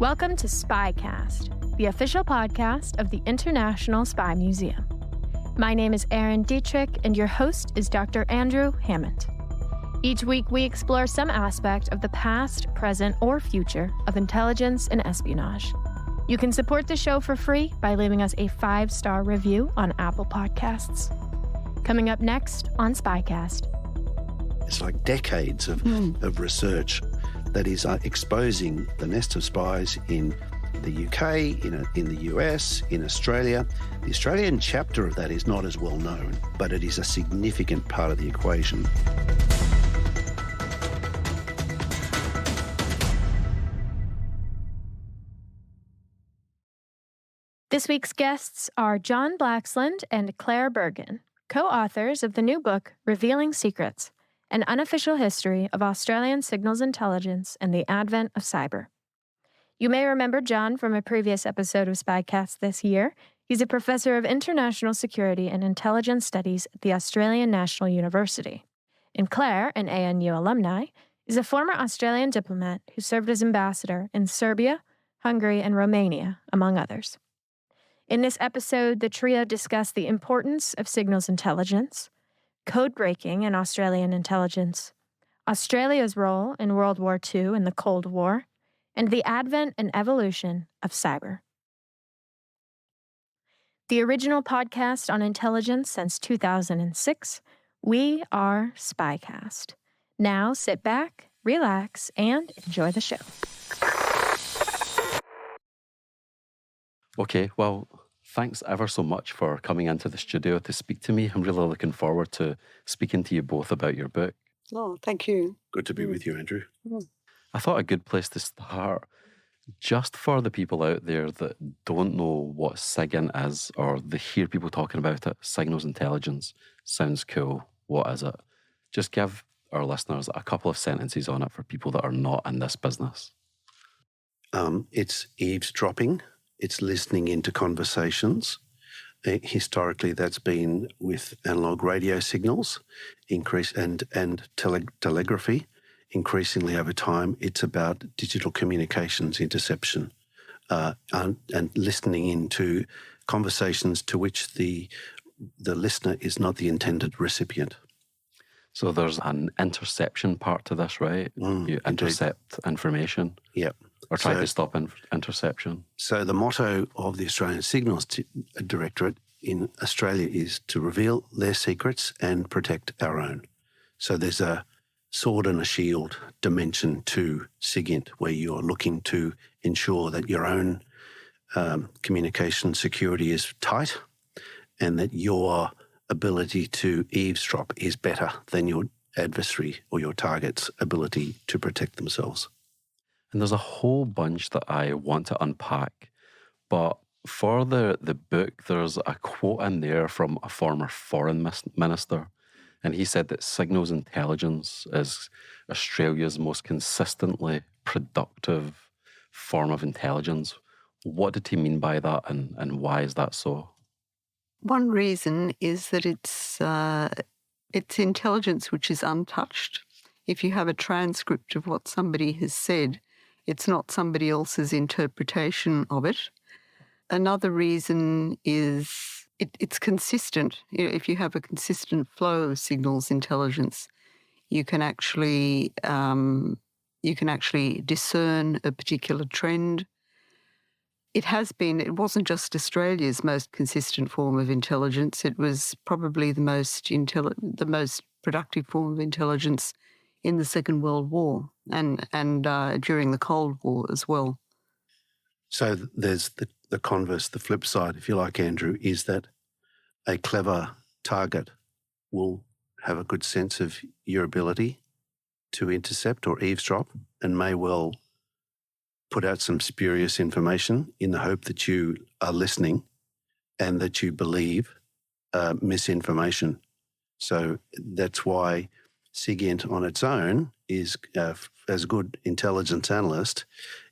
Welcome to SpyCast, the official podcast of the International Spy Museum. My name is Erin Dietrich, and your host is Dr. Andrew Hammond. Each week, we explore some aspect of the past, present, or future of intelligence and espionage. You can support the show for free by leaving us a 5-star review on Apple Podcasts. Coming up next on SpyCast. It's like decades of research that is exposing the nest of spies in the UK, in the US, in Australia. The Australian chapter of that is not as well known, but it is a significant part of the equation. This week's guests are John Blaxland and Clare Birgin, co-authors of the new book, Revealing Secrets, An Unofficial History of Australian Signals Intelligence and the Advent of Cyber. You may remember John from a previous episode of SpyCast this year. He's a professor of international security and intelligence studies at the Australian National University. And Clare, an ANU alumni, is a former Australian diplomat who served as ambassador in Serbia, Hungary, and Romania, among others. In this episode, the trio discuss the importance of signals intelligence, codebreaking in Australian intelligence, Australia's role in World War II and the Cold War, and the advent and evolution of cyber. The original podcast on intelligence since 2006, we are SpyCast. Now sit back, relax, and enjoy the show. Okay, well, thanks ever so much for coming into the studio to speak to me. I'm really looking forward to speaking to you both about your book. Oh, thank you. Good to be with you, Andrew. I thought a good place to start, just for the people out there that don't know what SIGINT is, or they hear people talking about it, signals intelligence, sounds cool, what is it? Just give our listeners a couple of sentences on it for people that are not in this business. It's eavesdropping. It's listening into conversations. Historically, that's been with analog radio signals, and telegraphy. Increasingly over time, it's about digital communications interception and listening into conversations to which the listener is not the intended recipient. So there's an interception part to this, right? You intercept information. Yep. Or try to stop interception. So the motto of the Australian Signals Directorate in Australia is to reveal their secrets and protect our own. So there's a sword and a shield dimension to SIGINT, where you're looking to ensure that your own communication security is tight and that your ability to eavesdrop is better than your adversary or your target's ability to protect themselves. And there's a whole bunch that I want to unpack. But for the book, there's a quote in there from a former foreign minister. And he said that signals intelligence is Australia's most consistently productive form of intelligence. What did he mean by that, and why is that so? One reason is that it's intelligence which is untouched. If you have a transcript of what somebody has said, it's not somebody else's interpretation of it. Another reason is it's consistent. If you have a consistent flow of signals intelligence, you can actually discern a particular trend. It wasn't just Australia's most consistent form of intelligence. It was probably the most productive form of intelligence in the Second World War and during the Cold War as well. So there's the converse, the flip side, if you like, Andrew, is that a clever target will have a good sense of your ability to intercept or eavesdrop and may well put out some spurious information in the hope that you are listening and that you believe misinformation. So that's why SIGINT on its own is, as a good intelligence analyst,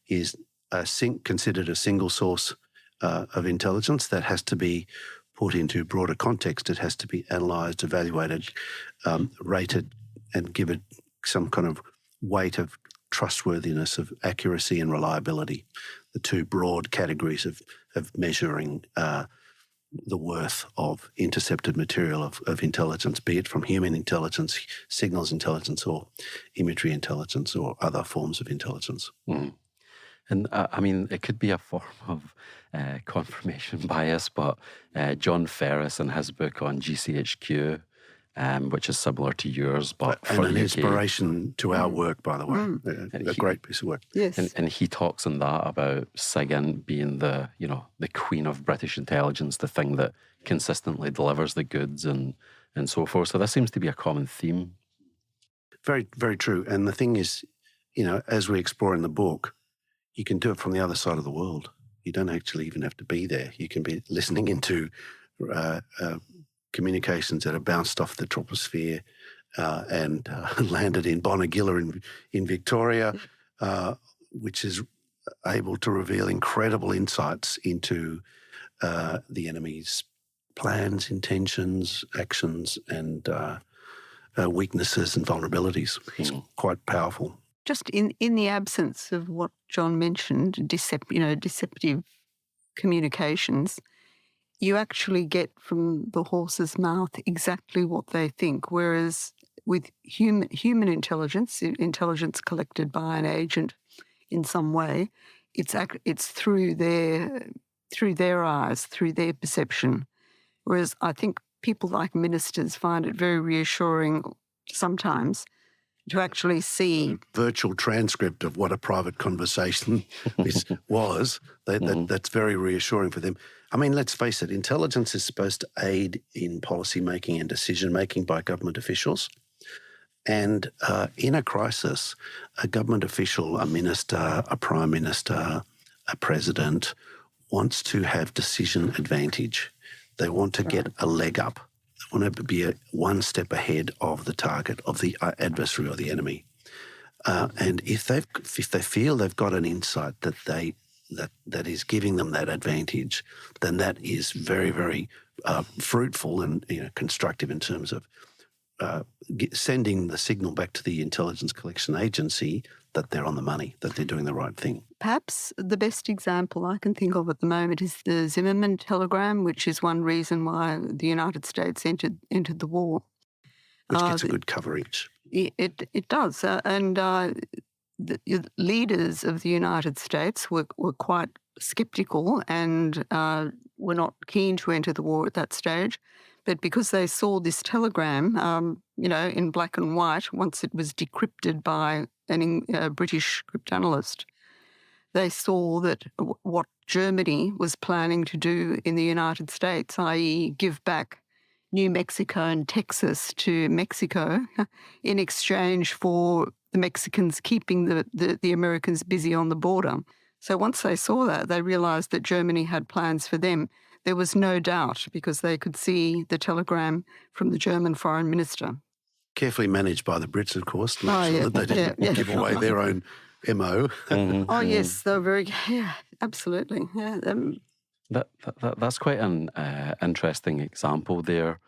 is considered a single source of intelligence that has to be put into broader context. It has to be analysed, evaluated, rated, and given some kind of weight of trustworthiness, of accuracy and reliability, the two broad categories of measuring the worth of intercepted material of intelligence, be it from human intelligence, signals intelligence, or imagery intelligence, or other forms of intelligence. Mm. And I mean, it could be a form of confirmation bias, but John Ferris in his book on GCHQ, which is similar to yours, but and for an the UK. inspiration to our work, by the way. A great piece of work. Yes. And he talks in that about SIGINT being the queen of British intelligence, the thing that consistently delivers the goods and so forth. So this seems to be a common theme. Very, very true. And the thing is, as we explore in the book, you can do it from the other side of the world. You don't actually even have to be there. You can be listening into communications that are bounced off the troposphere and landed in Bonagilla in Victoria, which is able to reveal incredible insights into the enemy's plans, intentions, actions, and weaknesses and vulnerabilities. It's quite powerful. Just in the absence of what John mentioned, deceptive communications, you actually get from the horse's mouth exactly what they think. Whereas with human intelligence collected by an agent in some way, it's through their eyes, through their perception. Whereas I think people like ministers find it very reassuring sometimes to actually see virtual transcript of what a private conversation was. That's very reassuring for them. I mean, let's face it, intelligence is supposed to aid in policy making and decision making by government officials. And in a crisis, a government official, a minister, a prime minister, a president wants to have decision advantage. They want to get a leg up. They want to be one step ahead of the target, of the adversary or the enemy. And if they feel they've got an insight that is giving them that advantage, then that is very, very fruitful and constructive in terms of sending the signal back to the intelligence collection agency that they're on the money, that they're doing the right thing. Perhaps the best example I can think of at the moment is the Zimmerman telegram, which is one reason why the United States entered the war. Which gets a good coverage. It does. And the leaders of the United States were quite sceptical and were not keen to enter the war at that stage. But because they saw this telegram, in black and white, once it was decrypted by a British cryptanalyst, they saw that what Germany was planning to do in the United States, i.e. give back New Mexico and Texas to Mexico in exchange for the Mexicans keeping the Americans busy on the border. So once they saw that, they realised that Germany had plans for them. There was no doubt because they could see the telegram from the German foreign minister. Carefully managed by the Brits, of course, to make sure that they didn't give away their own MO. Mm-hmm. Oh, yes, they're very, absolutely. Yeah, That's quite an interesting example there.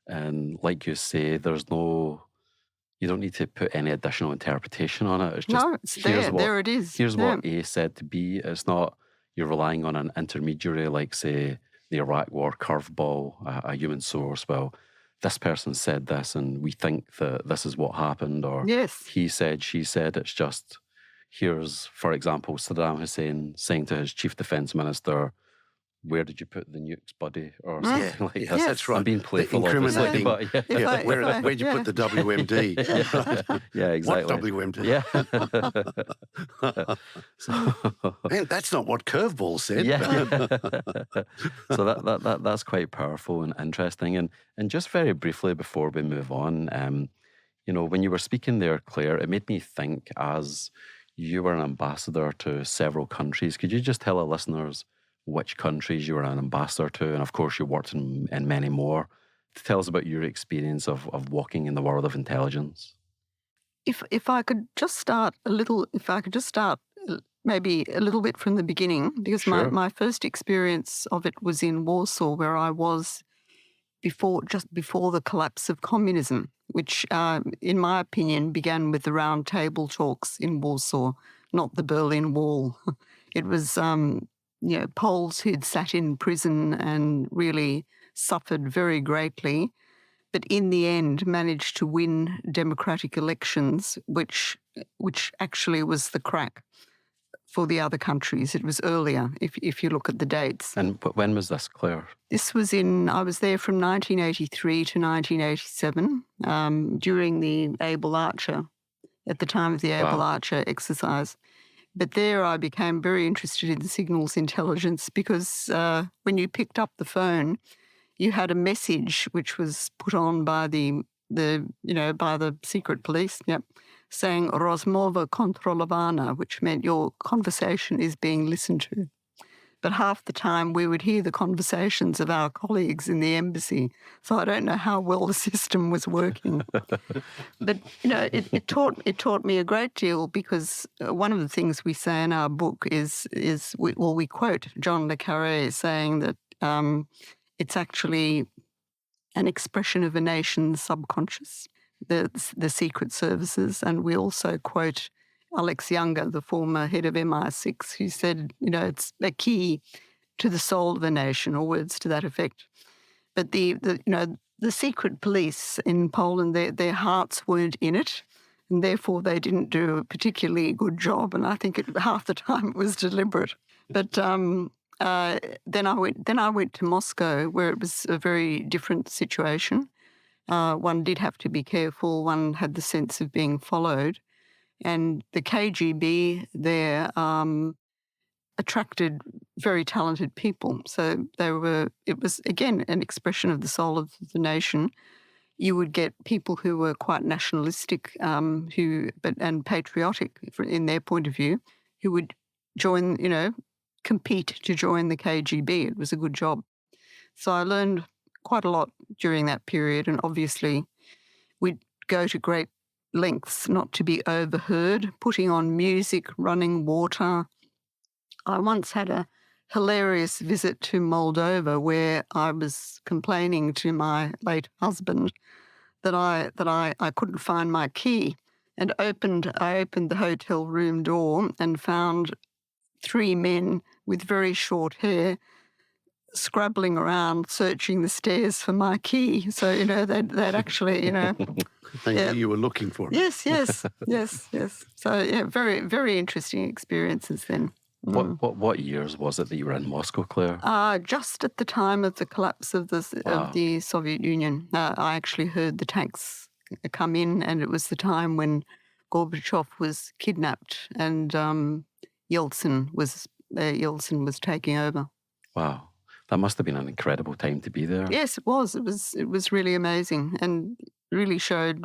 And like you say, you don't need to put any additional interpretation on it. It's just, no, it's there. There it is. Here's what A said to B. It's not you're relying on an intermediary like, say, the Iraq War curveball, a human source. Well, this person said this and we think that this is what happened, or he said, she said. It's just, here's, for example, Saddam Hussein saying to his chief defense minister, where did you put the nukes, buddy? Or something like that. Yes, that's right. I'm being playful, obviously. But where'd you put the WMD? Yeah, exactly. What WMD? Yeah. Man, that's not what Curveball said. Yeah. So that's quite powerful and interesting. And just very briefly before we move on, when you were speaking there, Clare, it made me think, as you were an ambassador to several countries, could you just tell our listeners which countries you were an ambassador to, and of course you worked in many more, to tell us about your experience of walking in the world of intelligence? If I could just start maybe a little bit from the beginning, because my first experience of it was in Warsaw, where I was just before the collapse of communism, which, in my opinion, began with the round table talks in Warsaw, not the Berlin Wall. It was, Poles who'd sat in prison and really suffered very greatly, but in the end managed to win democratic elections, which actually was the crack for the other countries. It was earlier, if you look at the dates. And when was this, Clare? This was I was there from 1983 to 1987 during the Able Archer, at the time of the Able Archer exercise. But there I became very interested in signals intelligence because when you picked up the phone, you had a message which was put on by the secret police, saying "Rozmowa kontrolowana," which meant your conversation is being listened to. But half the time we would hear the conversations of our colleagues in the embassy. So I don't know how well the system was working. But, it taught me a great deal because one of the things we say in our book is we quote John le Carré saying that it's actually an expression of a nation's subconscious, the secret services. And we also quote Alex Younger, the former head of MI6, who said, it's a key to the soul of a nation, or words to that effect. But the secret police in Poland, their hearts weren't in it, and therefore they didn't do a particularly good job. And I think half the time it was deliberate. But then I went to Moscow, where it was a very different situation. One did have to be careful. One had the sense of being followed. And the KGB there attracted very talented people. So it was, again, an expression of the soul of the nation. You would get people who were quite nationalistic and patriotic in their point of view, who would join, compete to join the KGB. It was a good job. So I learned quite a lot during that period. And obviously we'd go to great lengths not to be overheard, putting on music, running water. I once had a hilarious visit to Moldova where I was complaining to my late husband that I couldn't find my key, and I opened the hotel room door and found 3 men with very short hair scrabbling around, searching the stairs for my key. So, they'd actually, They knew you were looking for it. Yes. So, very, very interesting experiences then. What years was it that you were in Moscow, Clare? Just at the time of the collapse of the Soviet Union. I actually heard the tanks come in, and it was the time when Gorbachev was kidnapped and Yeltsin was taking over. Wow. That must have been an incredible time to be there. Yes, it was. It was really amazing, and really showed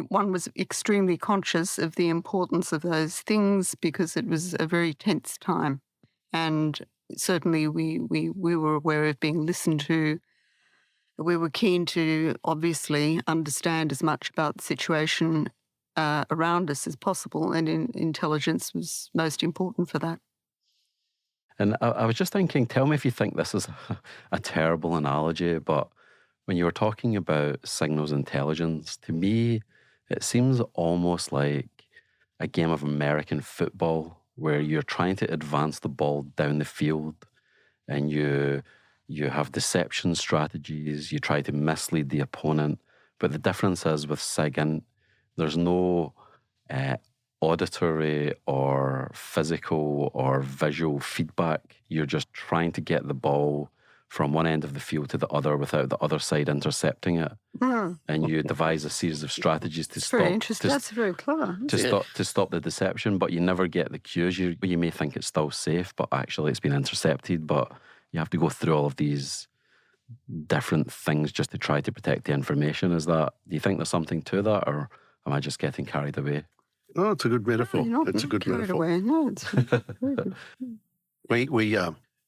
one was extremely conscious of the importance of those things because it was a very tense time. And certainly we were aware of being listened to. We were keen to obviously understand as much about the situation around us as possible, and intelligence was most important for that. And I was just thinking, tell me if you think this is a terrible analogy, but when you were talking about signals intelligence, to me, it seems almost like a game of American football where you're trying to advance the ball down the field and you have deception strategies, you try to mislead the opponent. But the difference is with SIGINT, there's no auditory or physical or visual feedback. You're just trying to get the ball from one end of the field to the other without the other side intercepting it. And you devise a series of strategies to stop. Very interesting. That's very clever. To stop the deception, but you never get the cues. You may think it's still safe, but actually it's been intercepted. But you have to go through all of these different things just to try to protect the information. Do you think there's something to that, or am I just getting carried away? Oh, it's a good metaphor. It's a good metaphor. Away. No, it's very good. We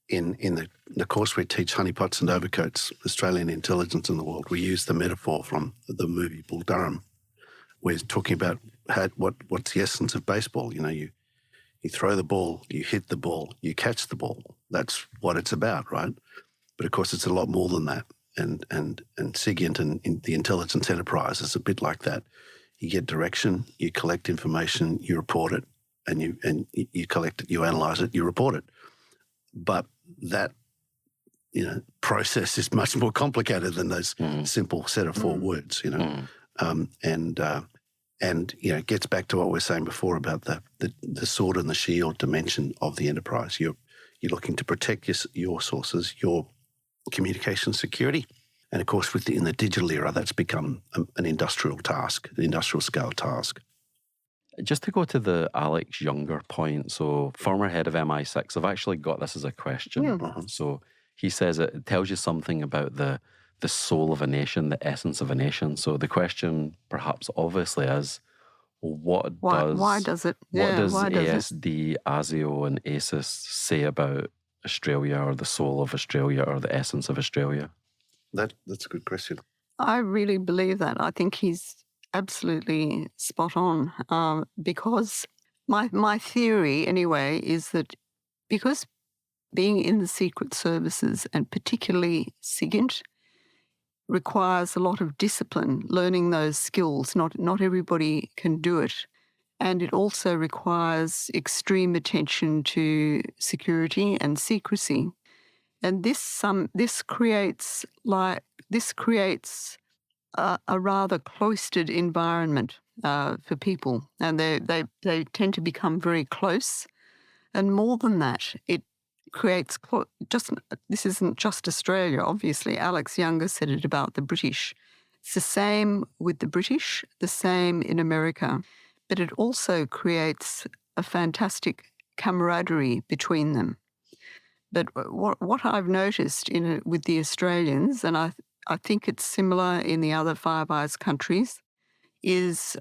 in the course we teach honeypots and overcoats, Australian intelligence in the world. We use the metaphor from the movie Bull Durham. We're talking about what's the essence of baseball. You throw the ball, you hit the ball, you catch the ball. That's what it's about, right? But of course, it's a lot more than that. And SIGINT and the intelligence enterprise is a bit like that. You get direction, you collect information, you report it, and you collect it, you analyze it, you report it. But that process is much more complicated than those simple set of 4 words. And it gets back to what we were saying before about the sword and the shield dimension of the enterprise. You're looking to protect your sources, your communication security. And of course, in the digital era, that's become an industrial task, an industrial scale task. Just to go to the Alex Younger point, so former head of MI6, I've actually got this as a question. So he says it tells you something about the soul of a nation, the essence of a nation. So the question perhaps obviously is, why does ASD, ASIO and ASIS say about Australia, or the soul of Australia, or the essence of Australia? That's a good question. I really believe that. I think he's absolutely spot on, because my theory anyway is that because being in the secret services, and particularly SIGINT, requires a lot of discipline, learning those skills. Not everybody can do it. And it also requires extreme attention to security and secrecy. And this creates a rather cloistered environment for people, and they tend to become very close. And more than that, it creates this isn't just Australia, obviously. Alex Younger said it about the British. It's the same with the British, the same in America, but it also creates a fantastic camaraderie between them. But what I've noticed with the Australians, and I think it's similar in the other Five Eyes countries, is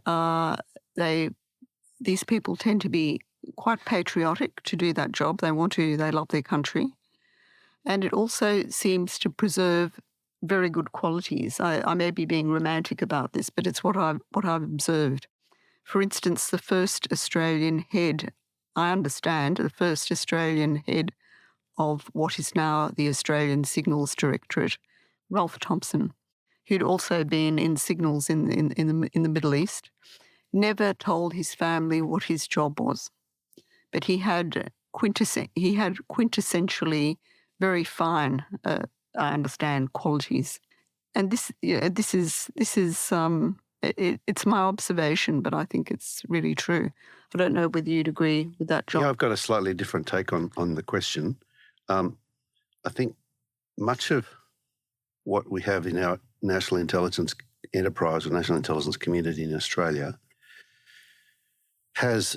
these people tend to be quite patriotic to do that job. They love their country. And it also seems to preserve very good qualities. I may be being romantic about this, but it's what I've observed. For instance, the first Australian head of what is now the Australian Signals Directorate, Ralph Thompson, who'd also been in signals in the Middle East, never told his family what his job was. But he had quintessentially very fine, I understand, qualities. And this is it's my observation, but I think it's really true. I don't know whether you'd agree with that, John. Yeah, I've got a slightly different take on the question. I think much of what we have in our national intelligence enterprise or national intelligence community in Australia has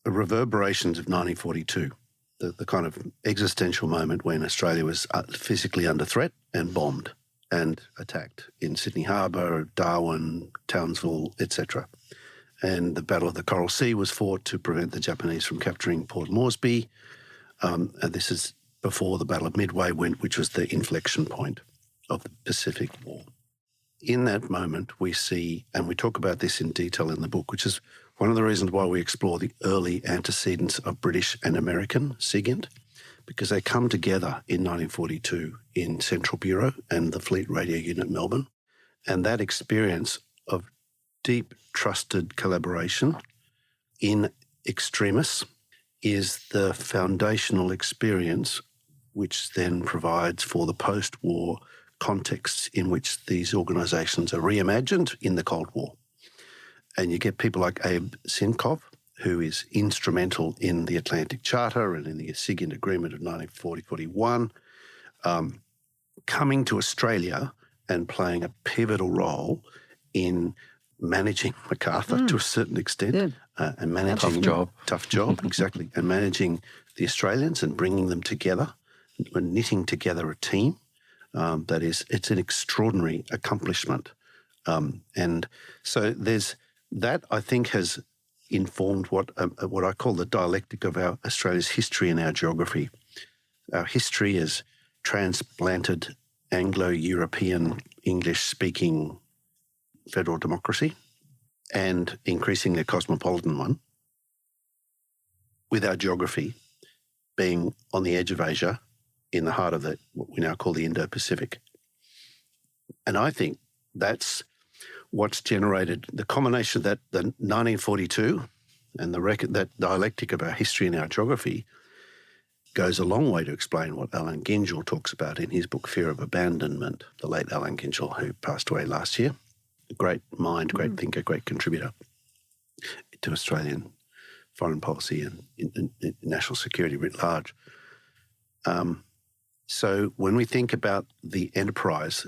reverberations of 1942, the kind of existential moment when Australia was physically under threat and bombed and attacked in Sydney Harbour, Darwin, Townsville, etc. And the Battle of the Coral Sea was fought to prevent the Japanese from capturing Port Moresby. And this is before the Battle of Midway went, which was the inflection point of the Pacific War. In that moment, we see, and we talk about this in detail in the book, which is one of the reasons why we explore the early antecedents of British and American SIGINT, because they come together in 1942 in Central Bureau and the Fleet Radio Unit Melbourne. And that experience of deep, trusted collaboration in extremis is the foundational experience which then provides for the post-war contexts in which these organisations are reimagined in the Cold War. And you get people like Abe Sinkov, who is instrumental in the Atlantic Charter and in the SIGINT Agreement of 1940-41, coming to Australia and playing a pivotal role in managing MacArthur to a certain extent, and managing tough job, exactly, and managing the Australians and bringing them together, and knitting together a team. It's an extraordinary accomplishment, and so there's that. I think has informed what I call the dialectic of our Australia's history and our geography. Our history is transplanted Anglo-European English-speaking federal democracy and increasingly a cosmopolitan one, with our geography being on the edge of Asia in the heart of what we now call the Indo-Pacific. And I think that's what's generated the combination of that, the 1942 and that dialectic of our history and our geography goes a long way to explain what Alan Gingell talks about in his book Fear of Abandonment, the late Alan Gingell, who passed away last year. A great mind, great thinker, great contributor to Australian foreign policy and national security writ large. So when we think about the enterprise,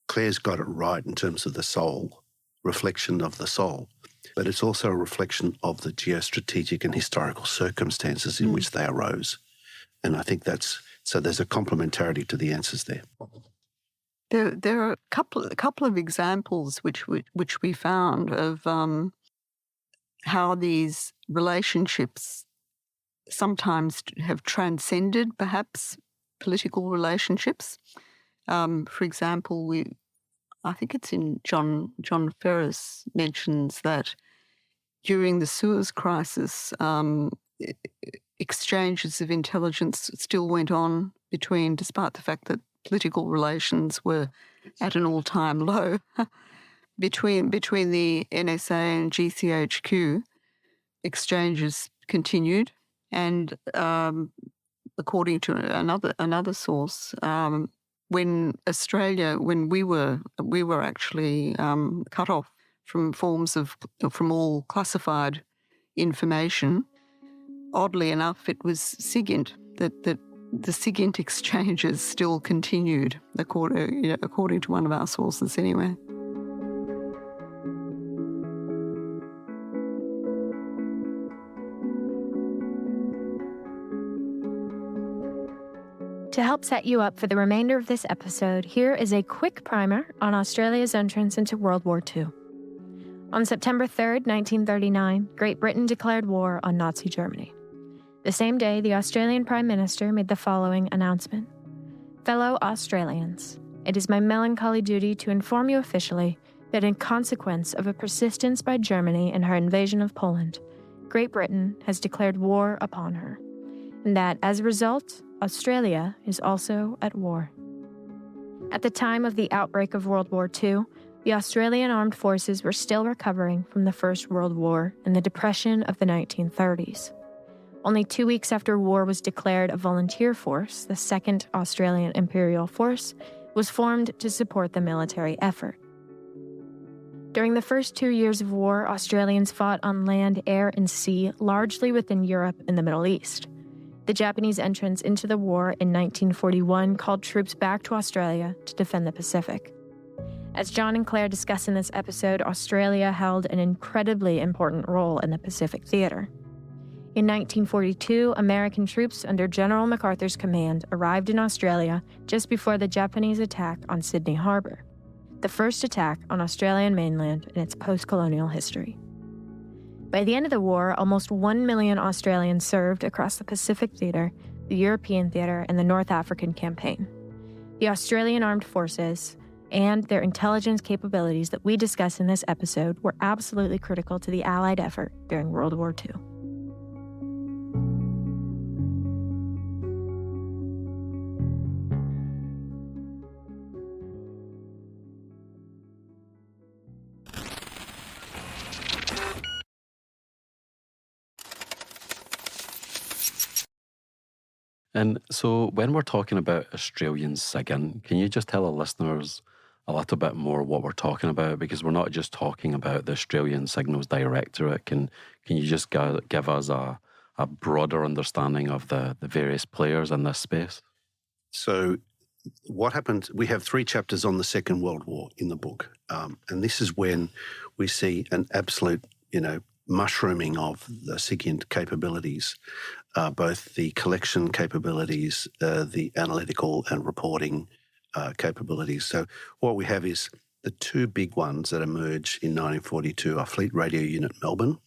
Clare's got it right in terms of the soul, reflection of the soul, but it's also a reflection of the geostrategic and historical circumstances in which they arose. And I think so there's a complementarity to the answers there. There are a couple of examples which we found of how these relationships sometimes have transcended perhaps political relationships. For example, I think it's in John Ferris mentions that during the Suez Crisis, exchanges of intelligence still went on despite the fact that political relations were at an all-time low, between the NSA and GCHQ, exchanges continued, and according to another source, when we were actually cut off from all classified information, oddly enough, it was SIGINT that the SIGINT exchanges still continued, according to one of our sources anyway. To help set you up for the remainder of this episode, here is a quick primer on Australia's entrance into World War II. On September 3rd, 1939, Great Britain declared war on Nazi Germany. The same day, the Australian Prime Minister made the following announcement. Fellow Australians, it is my melancholy duty to inform you officially that in consequence of a persistence by Germany in her invasion of Poland, Great Britain has declared war upon her, and that, as a result, Australia is also at war. At the time of the outbreak of World War II, the Australian armed forces were still recovering from the First World War and the Depression of the 1930s. Only 2 weeks after war was declared, a volunteer force, the 2nd Australian Imperial Force, was formed to support the military effort. During the first 2 years of war, Australians fought on land, air, and sea, largely within Europe and the Middle East. The Japanese entrance into the war in 1941 called troops back to Australia to defend the Pacific. As John and Claire discuss in this episode, Australia held an incredibly important role in the Pacific theater. In 1942, American troops under General MacArthur's command arrived in Australia just before the Japanese attack on Sydney Harbour, the first attack on Australian mainland in its post-colonial history. By the end of the war, almost 1 million Australians served across the Pacific Theater, the European Theater, and the North African Campaign. The Australian Armed Forces and their intelligence capabilities that we discuss in this episode were absolutely critical to the Allied effort during World War II. And so when we're talking about Australian SIGINT, can you just tell our listeners a little bit more what we're talking about? Because we're not just talking about the Australian Signals Directorate. Can you just give us a broader understanding of the various players in this space? So what happened, we have 3 chapters on the Second World War in the book. And this is when we see an absolute, mushrooming of the SIGINT capabilities, both the collection capabilities, the analytical and reporting capabilities. So what we have is the 2 big ones that emerge in 1942 are Fleet Radio Unit Melbourne,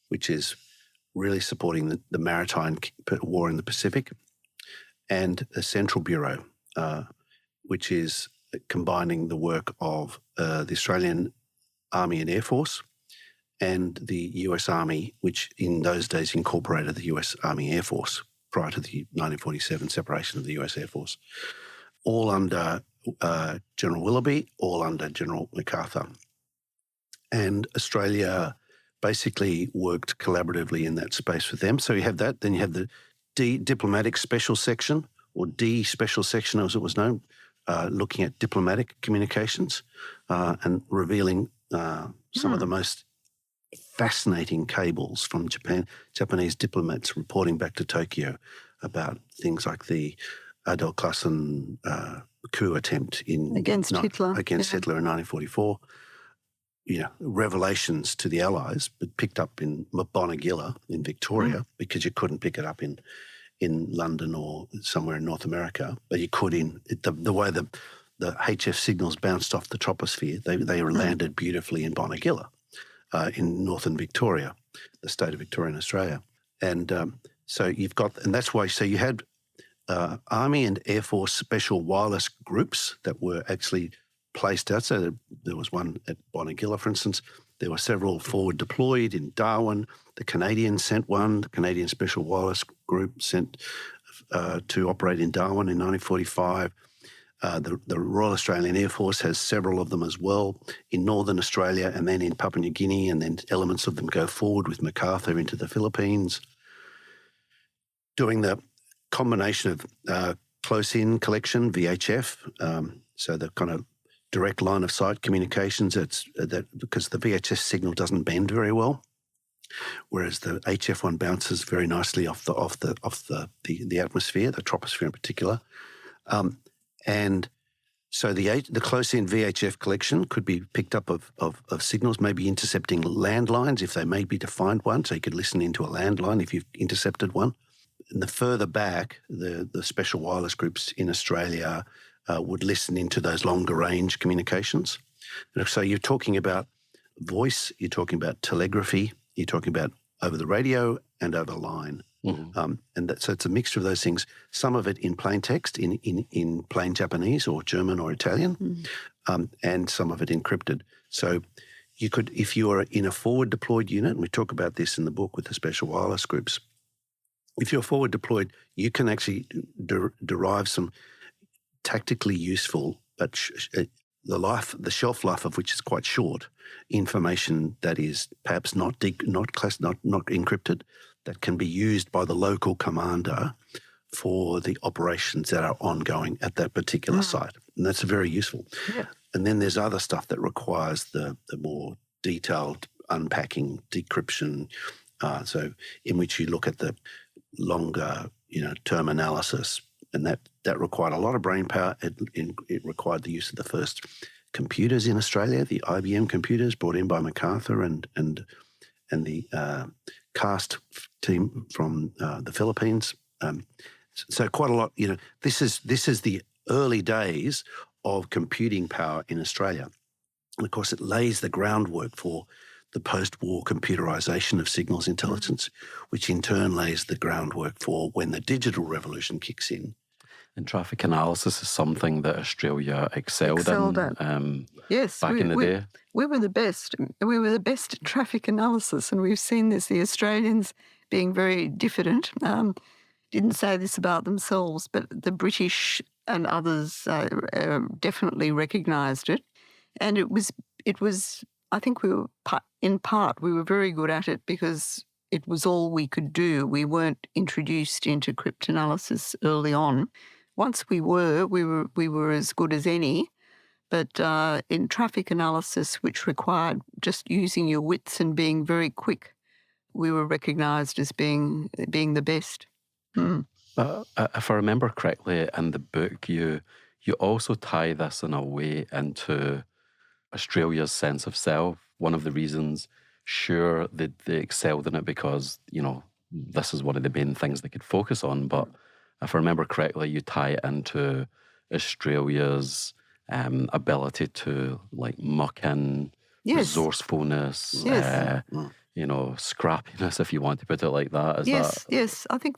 which is really supporting the maritime war in the Pacific, and the Central Bureau, which is combining the work of the Australian Army and Air Force and the US Army, which in those days incorporated the US Army Air Force prior to the 1947 separation of the US Air Force, all under General Willoughby, all under General MacArthur. And Australia basically worked collaboratively in that space with them. So you have that. Then you have the diplomatic special section, or D special section as it was known, looking at diplomatic communications and revealing some of the most fascinating cables from Japanese diplomats reporting back to Tokyo about things like the Adel-Klassen coup attempt against Hitler in 1944. Revelations to the Allies, but picked up in Bonegilla in Victoria because you couldn't pick it up in London or somewhere in North America, but you could in the way the HF signals bounced off the troposphere. They landed beautifully in Bonegilla in northern Victoria, the state of Victoria in Australia. And so you've got, and that's why, so you had Army and Air Force special wireless groups that were actually placed out. So there was one at Bonegilla, for instance. There were several forward deployed in Darwin. The Canadians sent one. The Canadian Special Wireless Group sent to operate in Darwin in 1945. The Royal Australian Air Force has several of them as well in Northern Australia and then in Papua New Guinea, and then elements of them go forward with MacArthur into the Philippines. Doing the combination of close-in collection, VHF, so the kind of direct line of sight communications. That because the VHF signal doesn't bend very well, whereas the HF one bounces very nicely off the atmosphere, the troposphere in particular, and so the close-in VHF collection could be picked up of signals, maybe intercepting landlines if they may be to find one, so you could listen into a landline if you've intercepted one. And the further back, the special wireless groups in Australia would listen into those longer range communications. And so you're talking about voice, you're talking about telegraphy, you're talking about over the radio and over line. So it's a mixture of those things, some of it in plain text, in plain Japanese or German or Italian, and some of it encrypted. So you could, if you are in a forward deployed unit, and we talk about this in the book with the special wireless groups, if you're forward deployed, you can actually derive some tactically useful, but the shelf life of which is quite short, information that is perhaps not encrypted, that can be used by the local commander for the operations that are ongoing at that particular site, and that's very useful. Yeah. And then there's other stuff that requires the more detailed unpacking, decryption, so in which you look at the longer, term analysis. And that required a lot of brain power. It required the use of the first computers in Australia, the IBM computers brought in by MacArthur and the CAST team from the Philippines. So quite a lot. This is the early days of computing power in Australia, and of course it lays the groundwork for the post-war computerization of signals intelligence, which in turn lays the groundwork for when the digital revolution kicks in. And traffic analysis is something that Australia excelled in. Yes, back in the day. We were the best. We were the best at traffic analysis, and we've seen this, the Australians being very diffident. Didn't say this about themselves, but the British and others definitely recognised it. And it was. I think we were, in part, we were very good at it because it was all we could do. We weren't introduced into cryptanalysis early on. Once we were as good as any. But in traffic analysis, which required just using your wits and being very quick, we were recognised as being the best. If I remember correctly, in the book, you also tie this in a way into Australia's sense of self. One of the reasons, sure, they excelled in it because, this is one of the main things they could focus on. But if I remember correctly, you tie it into Australia's ability to muck in, resourcefulness, scrappiness, if you want to put it like that. Yes. I think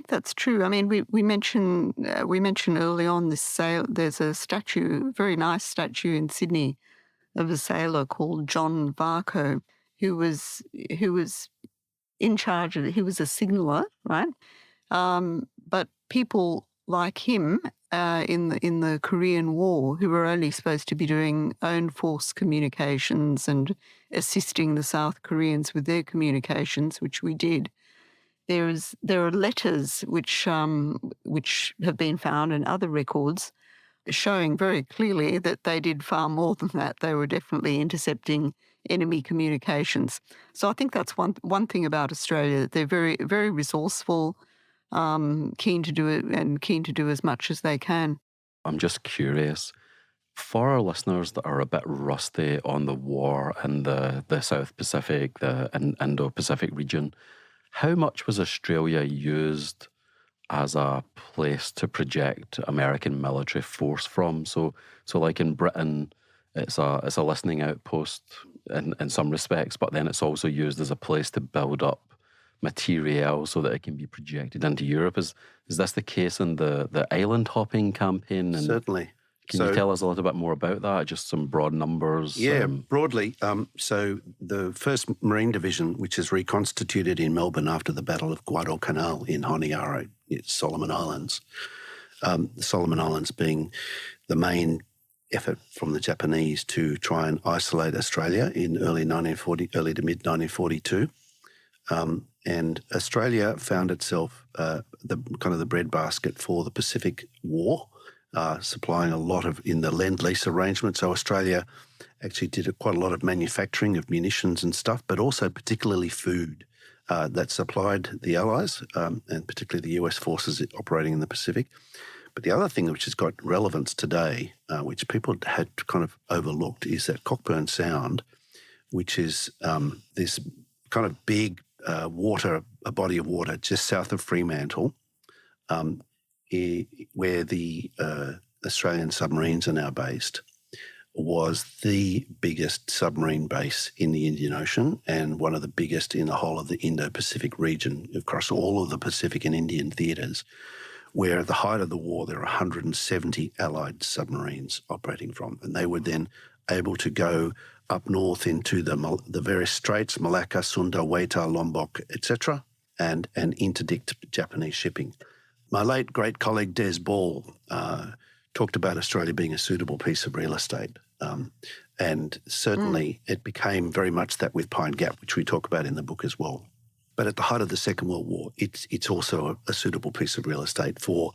that's true. I mean, we mentioned early on this sail. There's a statue, a very nice statue in Sydney, of a sailor called John Varco, who was in charge of. He was a signaller, right? But people like him in the Korean War, who were only supposed to be doing own force communications and assisting the South Koreans with their communications, which we did. There are letters which have been found in other records showing very clearly that they did far more than that. They were definitely intercepting enemy communications. So I think that's one thing about Australia. They're very, very resourceful, keen to do it and keen to do as much as they can. I'm just curious, for our listeners that are a bit rusty on the war in the South Pacific, the Indo-Pacific region, how much was Australia used as a place to project American military force from? So like in Britain, it's a listening outpost in some respects, but then it's also used as a place to build up material so that it can be projected into Europe. Is this the case in the island hopping campaign? And certainly. Can you tell us a little bit more about that? Just some broad numbers? Yeah, broadly. So the 1st Marine Division, which is reconstituted in Melbourne after the Battle of Guadalcanal in Honiara, it's Solomon Islands. The Solomon Islands being the main effort from the Japanese to try and isolate Australia in early to mid 1942. And Australia found itself the breadbasket for the Pacific War, supplying a lot in the Lend-Lease arrangement. So Australia actually did quite a lot of manufacturing of munitions and stuff, but also particularly food that supplied the Allies, and particularly the US forces operating in the Pacific. But the other thing which has got relevance today, which people had kind of overlooked, is that Cockburn Sound, which is this kind of big a body of water just south of Fremantle, where the Australian submarines are now based, was the biggest submarine base in the Indian Ocean and one of the biggest in the whole of the Indo-Pacific region across all of the Pacific and Indian theatres, where at the height of the war there were 170 Allied submarines operating from, and they were then able to go up north into the various straits, Malacca, Sunda, Weita, Lombok, etc., and interdict Japanese shipping. My late great colleague Des Ball talked about Australia being a suitable piece of real estate, and certainly it became very much that with Pine Gap, which we talk about in the book as well. But at the height of the Second World War, it's also a suitable piece of real estate for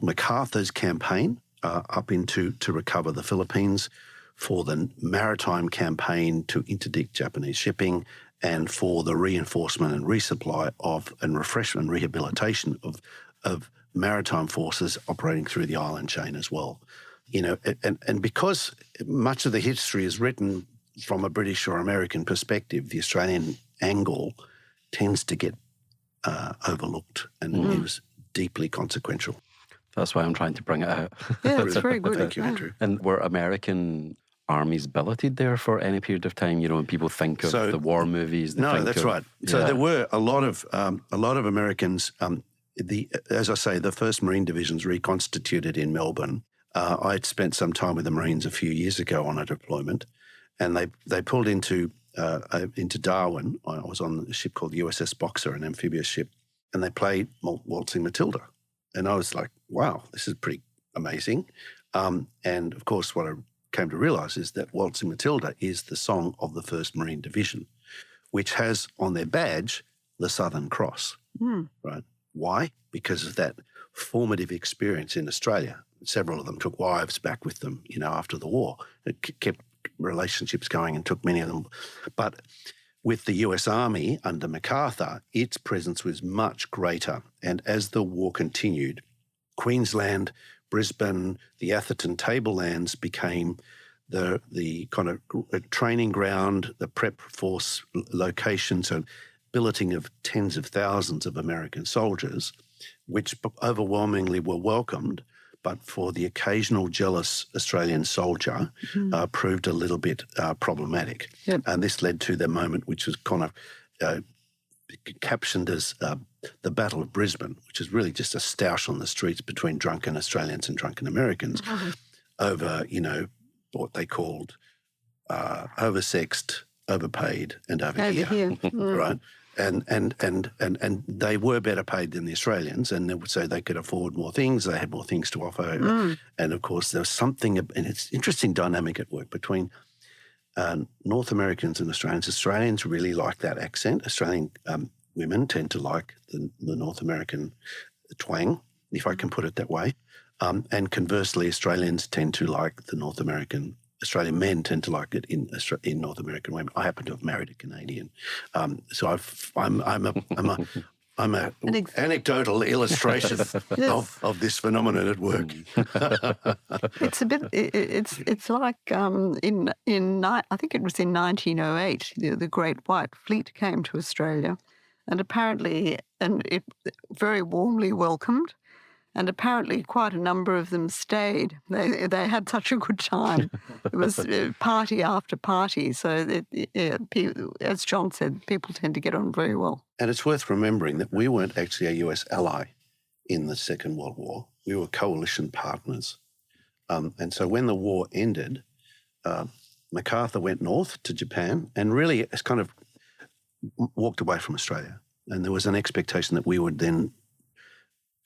MacArthur's campaign up to recover the Philippines, for the maritime campaign to interdict Japanese shipping, and for the reinforcement and resupply and refreshment and rehabilitation of maritime forces operating through the island chain as well. And because much of the history is written from a British or American perspective, the Australian angle tends to get overlooked, and it was deeply consequential. That's why I'm trying to bring it out. Yeah, it's very good. Thank you, Andrew. And were American armies billeted there for any period of time? When people think of the war movies. No, that's right. So there were a lot of Americans. As I say, the 1st Marine Division's reconstituted in Melbourne. I'd spent some time with the Marines a few years ago on a deployment, and they pulled into Darwin. I was on a ship called USS Boxer, an amphibious ship, and they played Waltzing Matilda. And I was like, wow, this is pretty amazing. And of course, what I came to realise is that Waltzing Matilda is the song of the 1st Marine Division, which has on their badge the Southern Cross. Right? Why? Because of that formative experience in Australia. Several of them took wives back with them, after the war. It kept relationships going and took many of them. But with the US Army under MacArthur, its presence was much greater. And as the war continued, Queensland, Brisbane, the Atherton Tablelands became the kind of training ground, the prep force locations, and billeting of tens of thousands of American soldiers, which overwhelmingly were welcomed, but for the occasional jealous Australian soldier, proved a little bit problematic. Yep. And this led to the moment which was kind of captioned as the Battle of Brisbane, which is really just a stoush on the streets between drunken Australians and drunken Americans over, what they called oversexed, overpaid, and over here. Right? And they were better paid than the Australians, and so they could afford more things. They had more things to offer, and of course there was something, and it's interesting dynamic at work between North Americans and Australians. Australians really like that accent. Australian women tend to like the North American twang, if I can put it that way, and conversely, Australians tend to like the Australian men tend to like it in North American women. I happen to have married a Canadian, so I'm an anecdotal illustration of this phenomenon at work. It's a bit. It's like I think it was in 1908 the Great White Fleet came to Australia, and apparently it very warmly welcomed. And apparently quite a number of them stayed. They had such a good time. It was party after party. So, as John said, people tend to get on very well. And it's worth remembering that we weren't actually a US ally in the Second World War. We were coalition partners. And so when the war ended, MacArthur went north to Japan and really has kind of walked away from Australia. And there was an expectation that we would then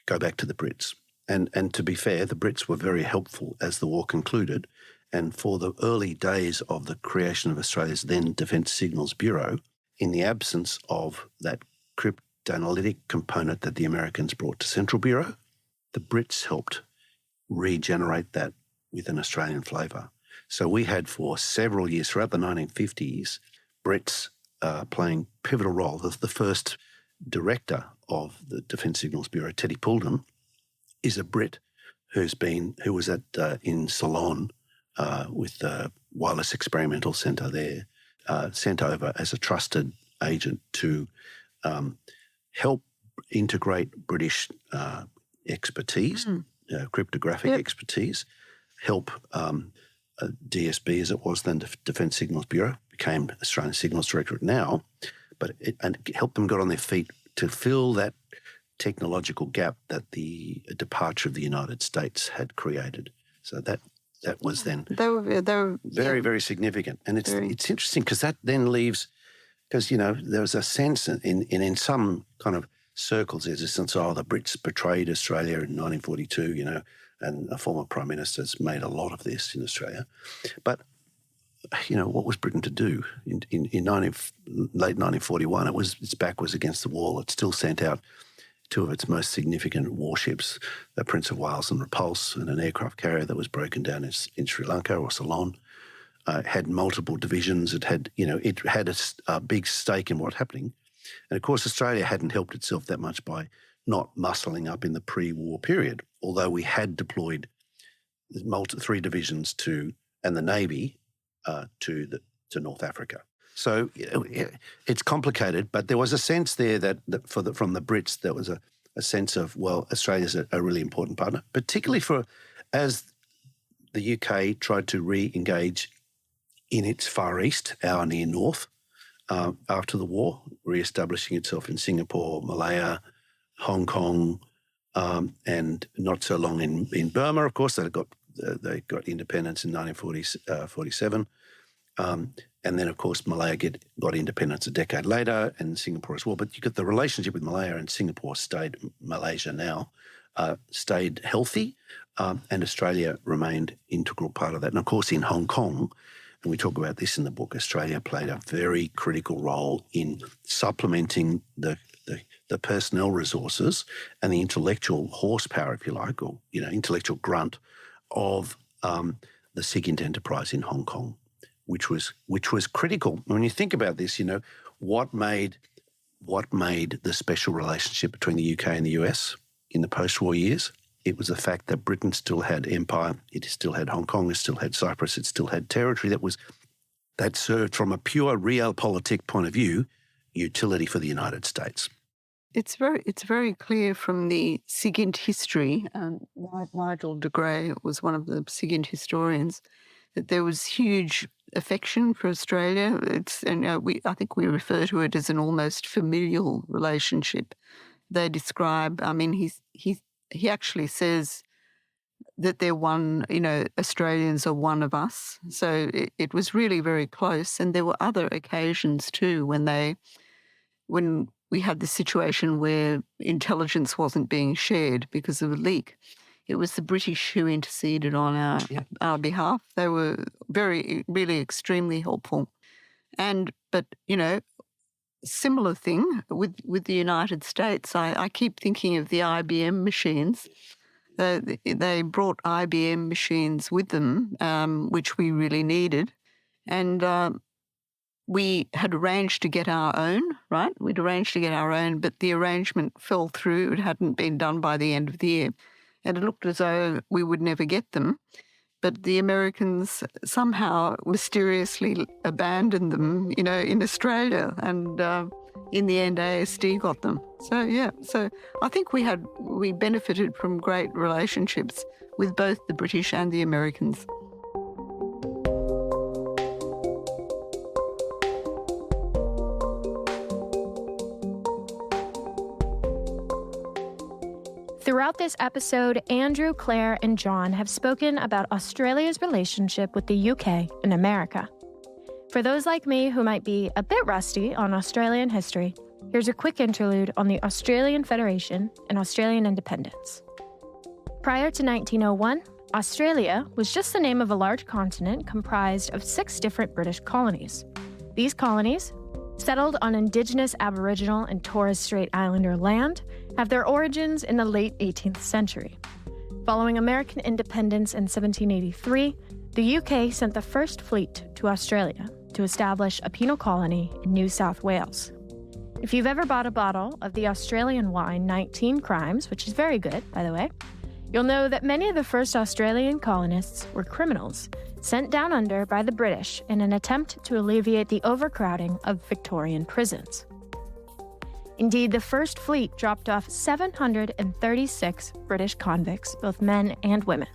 go back to the Brits. And to be fair, the Brits were very helpful as the war concluded. And for the early days of the creation of Australia's then Defence Signals Bureau, in the absence of that cryptanalytic component that the Americans brought to Central Bureau, the Brits helped regenerate that with an Australian flavour. So we had for several years, throughout the 1950s, Brits playing pivotal role. The first director of the Defence Signals Bureau, Teddy Poulden, is a Brit who was in Ceylon with the Wireless Experimental Centre there, sent over as a trusted agent to help integrate British expertise, cryptographic expertise, help DSB as it was then, Defence Signals Bureau, became Australian Signals Directorate now, and help them get on their feet to fill that technological gap that the departure of the United States had created. So that was then they were very, very significant. And it's interesting because that then leaves, because, there was a sense in some kind of circles, there's a sense, the Brits betrayed Australia in 1942, and a former Prime Minister's made a lot of this in Australia. But what was Britain to do in late 1941? Its back was against the wall. It still sent out two of its most significant warships, the Prince of Wales and Repulse, and an aircraft carrier that was broken down in Sri Lanka or Ceylon. It had multiple divisions. It had a big stake in what's happening. And of course, Australia hadn't helped itself that much by not muscling up in the pre-war period, although we had deployed 3 divisions and the Navy to North Africa. So it's complicated, but there was a sense there that from the Brits, there was a sense of, Australia's a really important partner, particularly as the UK tried to re-engage in its Far East, our near north, after the war, re-establishing itself in Singapore, Malaya, Hong Kong, and not so long in Burma. Of course, they got independence in 1947. And then, of course, Malaya got independence a decade later, and Singapore as well. But you got the relationship with Malaya and Singapore Malaysia now, stayed healthy, and Australia remained integral part of that. And, of course, in Hong Kong, and we talk about this in the book, Australia played a very critical role in supplementing the personnel resources and the intellectual horsepower, if you like, or intellectual grunt of the SIGINT enterprise in Hong Kong, which was critical. When you think about this, what made the special relationship between the UK and the US in the post-war years? It was the fact that Britain still had empire, it still had Hong Kong, it still had Cyprus, it still had territory that served from a pure realpolitik point of view, utility for the United States. It's very clear from the SIGINT history, and Nigel de Grey was one of the SIGINT historians, that there was huge affection for Australia. I think we refer to it as an almost familial relationship. They describe, he actually says that they're one, Australians are one of us. So it was really very close. And there were other occasions too when they when we had the situation where intelligence wasn't being shared because of a leak. It was the British who interceded on our behalf. They were really extremely helpful. But similar thing with the United States. I keep thinking of the IBM machines. They brought IBM machines with them, which we really needed. And we had arranged to get our own, right? We'd arranged to get our own, but the arrangement fell through. It hadn't been done by the end of the year. And it looked as though we would never get them. But the Americans somehow mysteriously abandoned them, in Australia. And in the end, ASD got them. So I think we benefited from great relationships with both the British and the Americans. Throughout this episode, Andrew, Clare, and John have spoken about Australia's relationship with the UK and America. For those like me who might be a bit rusty on Australian history, here's a quick interlude on the Australian Federation and Australian independence. Prior to 1901, Australia was just the name of a large continent comprised of 6 different British colonies. These colonies, settled on Indigenous, Aboriginal, and Torres Strait Islander land, have their origins in the late 18th century. Following American independence in 1783, the UK sent the first fleet to Australia to establish a penal colony in New South Wales. If you've ever bought a bottle of the Australian wine 19 Crimes, which is very good, by the way, you'll know that many of the first Australian colonists were criminals sent down under by the British in an attempt to alleviate the overcrowding of Victorian prisons. Indeed, the first fleet dropped off 736 British convicts, both men and women.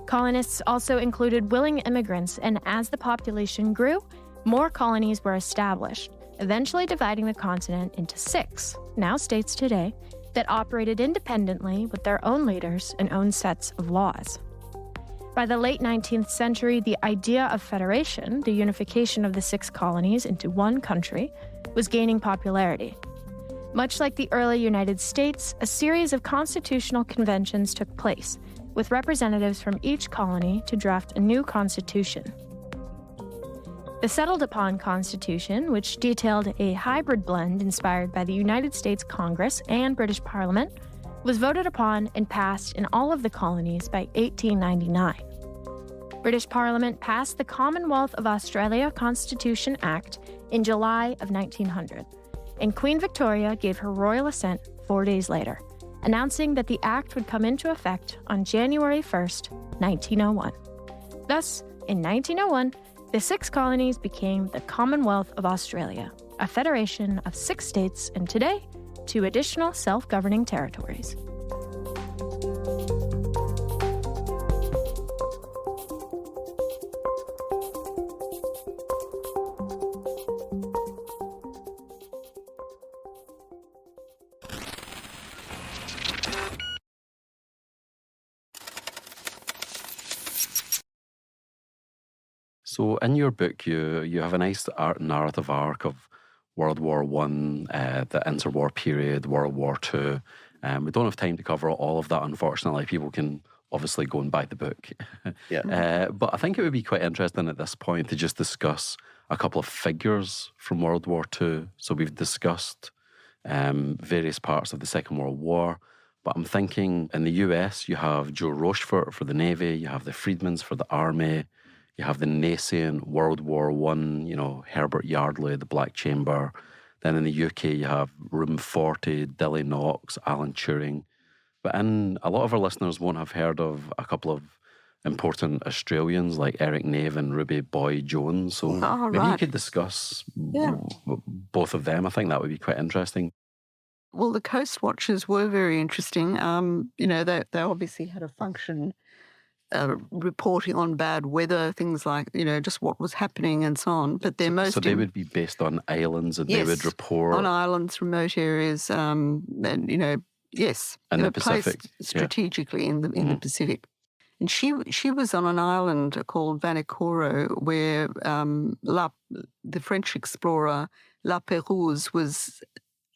Colonists also included willing immigrants, and as the population grew, more colonies were established, eventually dividing the continent into 6, now states today, that operated independently with their own leaders and own sets of laws. By the late 19th century, the idea of federation, the unification of the 6 colonies into one country, was gaining popularity. Much like the early United States, a series of constitutional conventions took place, with representatives from each colony to draft a new constitution. The settled-upon constitution, which detailed a hybrid blend inspired by the United States Congress and British Parliament, was voted upon and passed in all of the colonies by 1899. British Parliament passed the Commonwealth of Australia Constitution Act in July of 1900, and Queen Victoria gave her royal assent 4 days later, announcing that the act would come into effect on January 1st, 1901. Thus, in 1901, the 6 colonies became the Commonwealth of Australia, a federation of 6 states, and today, 2 additional self-governing territories. So in your book, you have a nice narrative arc of World War I, the interwar period, World War II. We don't have time to cover all of that, unfortunately. People can obviously go and buy the book. Yeah. But I think it would be quite interesting at this point to just discuss a couple of figures from World War II. So we've discussed various parts of the Second World War. But I'm thinking in the US, you have Joe Rochefort for the Navy, you have the Freedmans for the Army, you have the nascent World War I, Herbert Yardley, the Black Chamber. Then in the UK, you have Room 40, Dilly Knox, Alan Turing. But a lot of our listeners won't have heard of a couple of important Australians like Eric Nave and Ruby Boyd Jones. So maybe you could discuss both of them. I think that would be quite interesting. Well, the Coast Watchers were very interesting. They obviously had a function reporting on bad weather, things like, just what was happening and so on. But they're most... So they would be based on islands and they would report... on islands, remote areas, and, yes. In the Pacific. Strategically in the Pacific. And she was on an island called Vanikoro where the French explorer La Pérouse was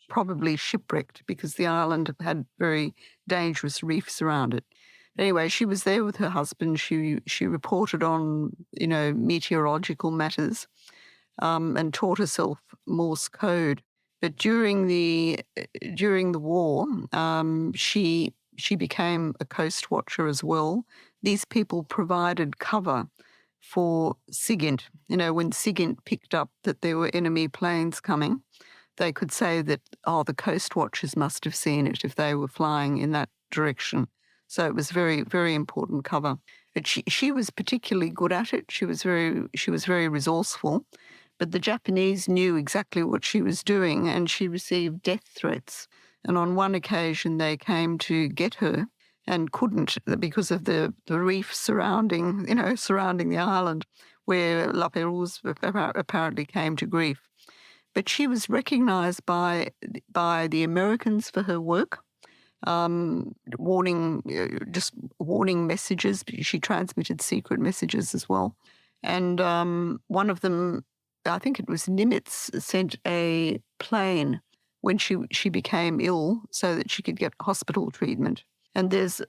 probably shipwrecked because the island had very dangerous reefs around it. Anyway, she was there with her husband. She reported on, meteorological matters and taught herself Morse code. But during the war, she became a coast watcher as well. These people provided cover for SIGINT. When SIGINT picked up that there were enemy planes coming, they could say that, the coast watchers must have seen it if they were flying in that direction. So it was very, very important cover. But she was particularly good at it. She was very resourceful. But the Japanese knew exactly what she was doing, and she received death threats. And on one occasion, they came to get her and couldn't because of the reef surrounding the island where La Pérouse apparently came to grief. But she was recognised by the Americans for her work, warning messages. She transmitted secret messages as well. And one of them, I think it was Nimitz, sent a plane when she became ill so that she could get hospital treatment. And there's,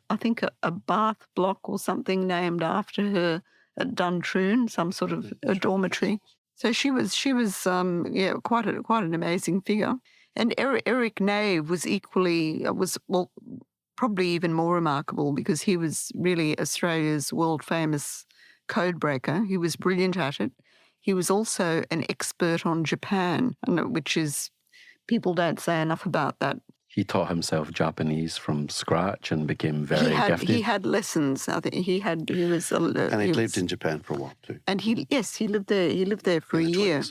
I think, a bath block or something named after her at Duntroon, some sort of a dormitory. So she was quite an amazing figure. And Eric Nave was probably even more remarkable because he was really Australia's world famous code breaker. He was brilliant at it. He was also an expert on Japan, which is, people don't say enough about that. He taught himself Japanese from scratch and became very gifted. He had lessons. I think and he lived in Japan for a while too. And he lived there. He lived there for a year,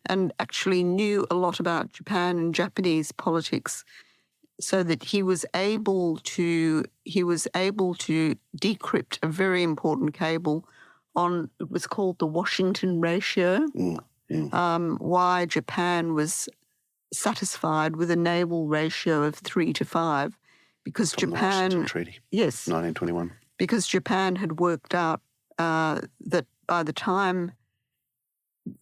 and actually knew a lot about Japan and Japanese politics, so that he was able to decrypt a very important cable on, it was called the Washington ratio. Why Japan was satisfied with a naval ratio of 3 to 5, because From the Washington Treaty, 1921. Because Japan had worked out that by the time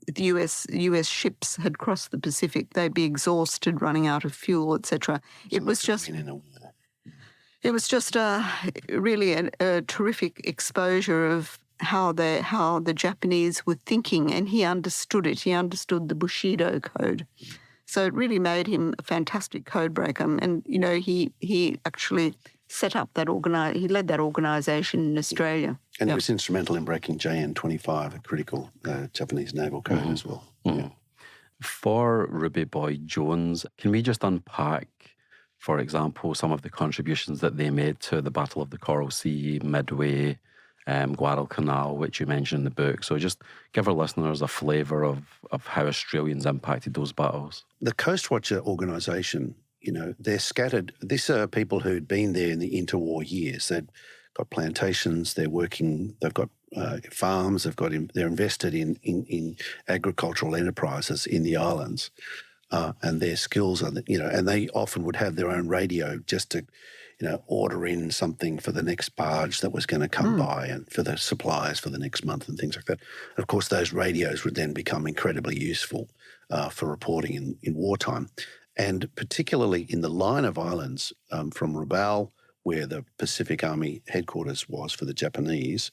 the US ships had crossed the Pacific, they'd be exhausted, running out of fuel, etc. It was just really a terrific exposure of how the Japanese were thinking, and he understood it. He understood the Bushido code. So it really made him a fantastic code breaker. And, he actually set up he led that organisation in Australia. And he was instrumental in breaking JN-25, a critical Japanese naval code as well. Yeah. For Ruby Boy Jones, can we just unpack, for example, some of the contributions that they made to the Battle of the Coral Sea, Midway, Guadalcanal, which you mentioned in the book? So just give our listeners a flavour of how Australians impacted those battles. The Coast Watcher organisation, they're scattered. These are people who'd been there in the interwar years. They've got plantations, they've got farms, they're invested in agricultural enterprises in the islands, and their skills are, and they often would have their own radio just to, order in something for the next barge that was going to come by, and for the supplies for the next month and things like that. And of course, those radios would then become incredibly useful for reporting in wartime. And particularly in the line of islands from Rabaul, where the Pacific Army headquarters was for the Japanese,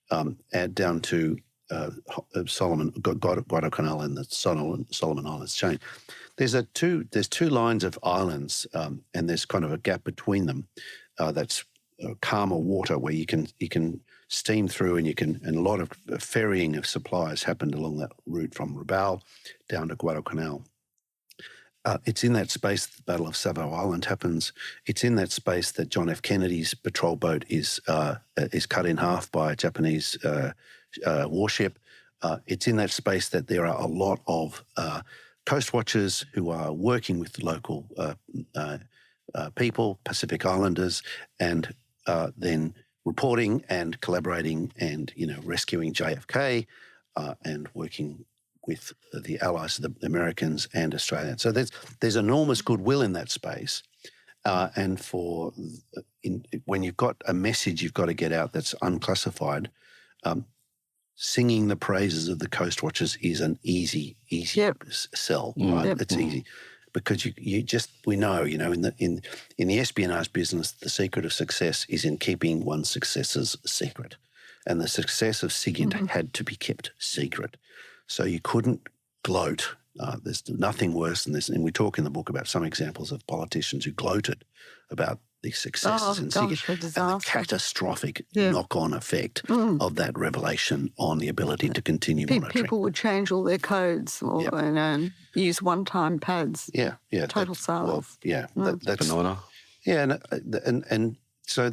and down to Guadalcanal and the Solomon Islands chain. There's two lines of islands, and there's kind of a gap between them. That's calmer water where you can steam through, and a lot of ferrying of supplies happened along that route from Rabaul down to Guadalcanal. It's in that space the Battle of Savo Island happens. It's in that space that John F. Kennedy's patrol boat is cut in half by a Japanese warship. It's in that space that there are a lot of coast watchers who are working with the local people, Pacific Islanders, and then reporting and collaborating and rescuing JFK and working with the allies, the Americans and Australians. So there's enormous goodwill in that space. And when you've got a message you've got to get out that's unclassified, singing the praises of the Coast Watchers is an easy sell, right? Yep. It's easy because we know, in the espionage business, the secret of success is in keeping one's successes secret. And the success of SIGINT had to be kept secret. So you couldn't gloat. There's nothing worse than this. And we talk in the book about some examples of politicians who gloated about the successes in SIGINT and the catastrophic knock-on effect of that revelation on the ability to continue monitoring. People would change all their codes or use one-time pads. Yeah. Total silence. Well, that's banana. Yeah, and so,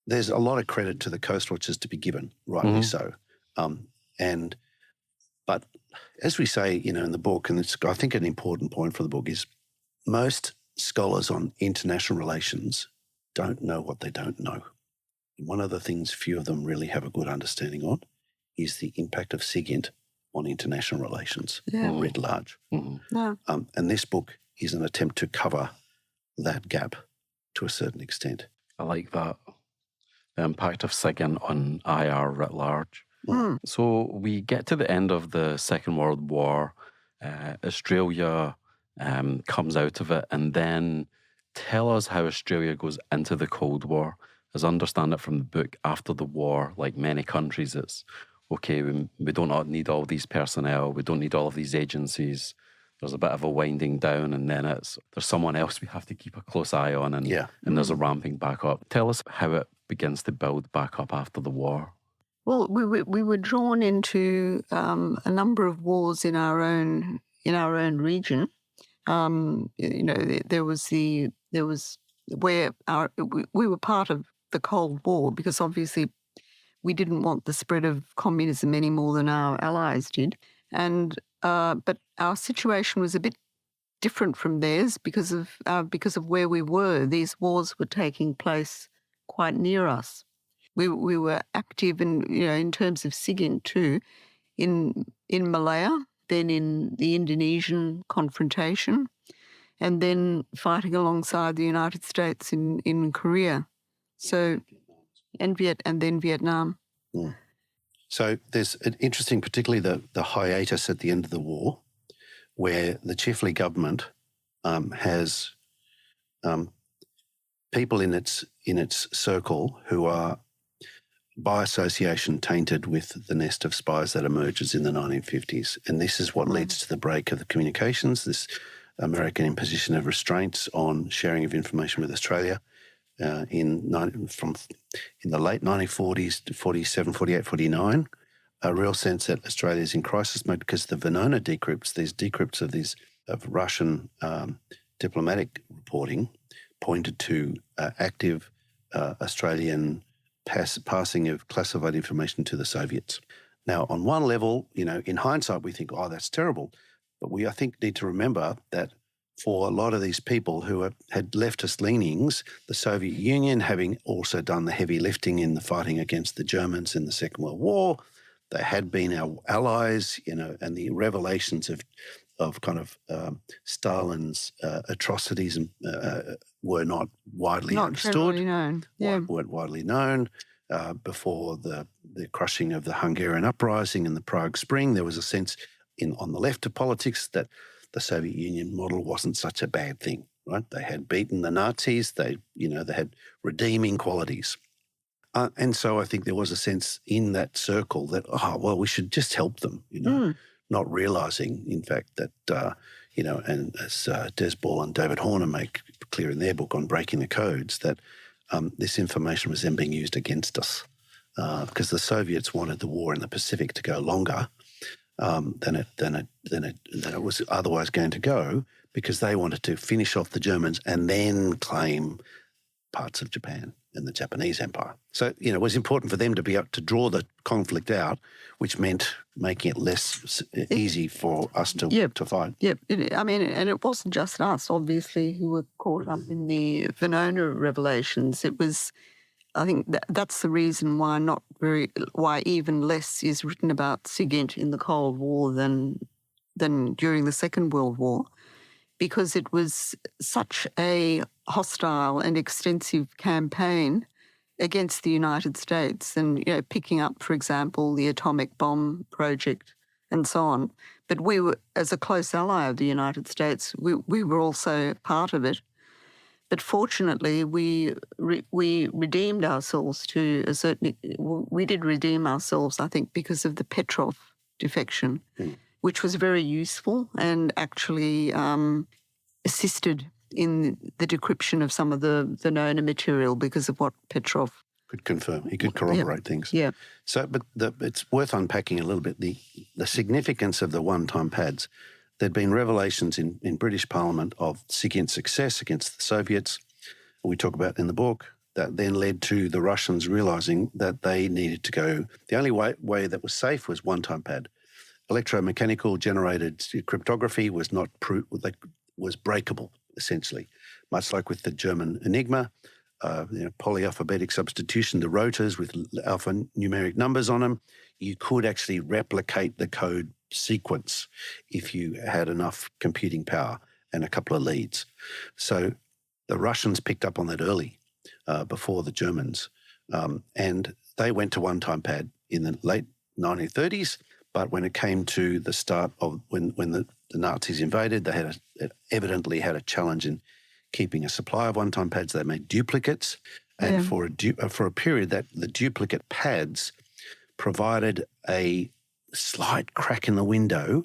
there's a lot of credit to the Coast Watchers to be given, rightly so. But as we say, in the book, and it's, I think, an important point for the book is most scholars on international relations don't know what they don't know. And one of the things few of them really have a good understanding on is the impact of SIGINT on international relations writ large. And this book is an attempt to cover that gap to a certain extent. I like that. The impact of SIGINT on IR writ large. So we get to the end of the Second World War. Australia comes out of it, and then tell us how Australia goes into the Cold War. As I understand it from the book, after the war, like many countries, it's okay, we don't need all these personnel, we don't need all of these agencies. There's a bit of a winding down, and then there's someone else we have to keep a close eye on, and there's a ramping back up. Tell us how it begins to build back up after the war. Well, we were drawn into a number of wars in our own region. There was where we were part of the Cold War because obviously we didn't want the spread of communism any more than our allies did, but our situation was a bit different from theirs because of where we were. These wars were taking place quite near us. We were active in terms of SIGINT too, in Malaya, then in the Indonesian confrontation, and then fighting alongside the United States in Korea. So, and then Vietnam. So there's an interesting, particularly the hiatus at the end of the war, where the Chifley government has people in its circle who are by association tainted with the nest of spies that emerges in the 1950s. And this is what leads to the break of the communications, this American imposition of restraints on sharing of information with Australia in the late 1940s to 47, 48, 49, a real sense that Australia is in crisis mode because the Venona decrypts, these decrypts of Russian diplomatic reporting pointed to active Australian passing of classified information to the Soviets. Now, on one level, in hindsight, we think, oh, that's terrible. But we, I think, need to remember that for a lot of these people who had leftist leanings, the Soviet Union having also done the heavy lifting in the fighting against the Germans in the Second World War, they had been our allies, and the revelations of kind of Stalin's atrocities were not widely understood, weren't widely known. Before the crushing of the Hungarian uprising and the Prague Spring, there was a sense on the left of politics that the Soviet Union model wasn't such a bad thing, right? They had beaten the Nazis. They had redeeming qualities. And so I think there was a sense in that circle that, we should just help them, not realising, in fact, that, and as Des Ball and David Horner make clear in their book on Breaking the Codes, that this information was then being used against us because the Soviets wanted the war in the Pacific to go longer than it was otherwise going to go because they wanted to finish off the Germans and then claim parts of Japan and the Japanese Empire. So, it was important for them to be able to draw the conflict out, which meant making it less easy for us to fight. Yep. And it wasn't just us, obviously, who were caught up in the Venona revelations. It was, I think that's the reason why even less is written about SIGINT in the Cold War than during the Second World War, because it was such a hostile and extensive campaign against the United States and, picking up, for example, the atomic bomb project and so on. But we were, as a close ally of the United States, we were also part of it. But fortunately, we redeemed ourselves to a certain... We did redeem ourselves, I think, because of the Petrov defection, which was very useful and actually assisted in the decryption of some of the Venona material because of what Petrov could confirm. He could corroborate things. Yeah. So, but it's worth unpacking a little bit the significance of the one-time pads. There'd been revelations in British Parliament of SIGINT success against the Soviets, we talk about in the book, that then led to the Russians realising that they needed to go... The only way that was safe was one-time pad. Electromechanical generated cryptography was was breakable, essentially. Much like with the German Enigma, polyalphabetic substitution, the rotors with alphanumeric numbers on them, you could actually replicate the code sequence if you had enough computing power and a couple of leads. So the Russians picked up on that early, before the Germans, and they went to one-time pad in the late 1930s. But when it came to the start of when the Nazis invaded, they evidently had a challenge in keeping a supply of one-time pads. They made duplicates, and for a period that the duplicate pads provided a slight crack in the window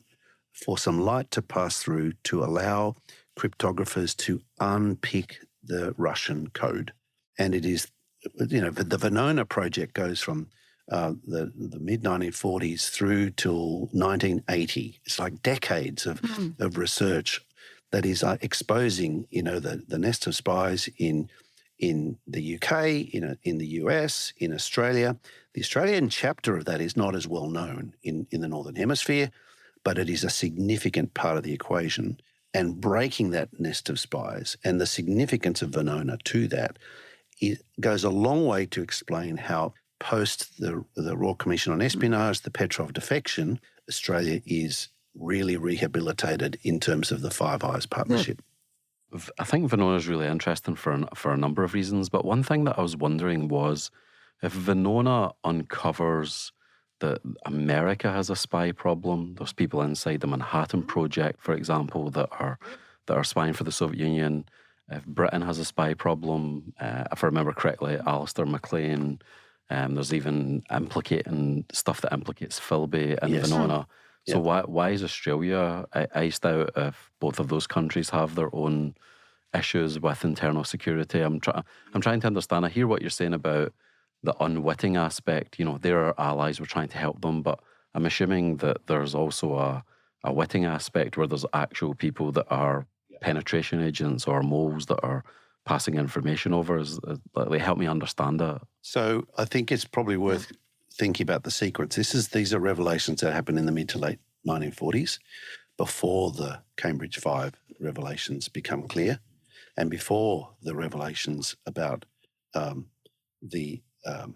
for some light to pass through to allow cryptographers to unpick the Russian code. And it is, the Venona project goes from the mid-1940s through till 1980. It's like decades of research that is exposing, the nest of spies in the UK, in the US, in Australia. The Australian chapter of that is not as well known in the Northern Hemisphere, but it is a significant part of the equation. And breaking that nest of spies and the significance of Venona to that, it goes a long way to explain how post the Royal Commission on Espionage, the Petrov defection, Australia is really rehabilitated in terms of the Five Eyes partnership. I think Venona is really interesting for a number of reasons, but one thing that I was wondering was if Venona uncovers that America has a spy problem, there's people inside the Manhattan Project, for example, that are spying for the Soviet Union. If Britain has a spy problem, if I remember correctly, Alistair MacLean, there's even implicating stuff that implicates Philby and Venona. So why is Australia iced out if both of those countries have their own issues with internal security? I'm trying to understand. I hear what you're saying about the unwitting aspect. They're our allies, we're trying to help them, but I'm assuming that there's also a witting aspect where there's actual people that are penetration agents or moles that are passing information over. Help me understand that. So I think it's probably worth thinking about the sequence. These are revelations that happened in the mid to late 1940s, before the Cambridge 5 revelations become clear, and before the revelations about the Manhattan,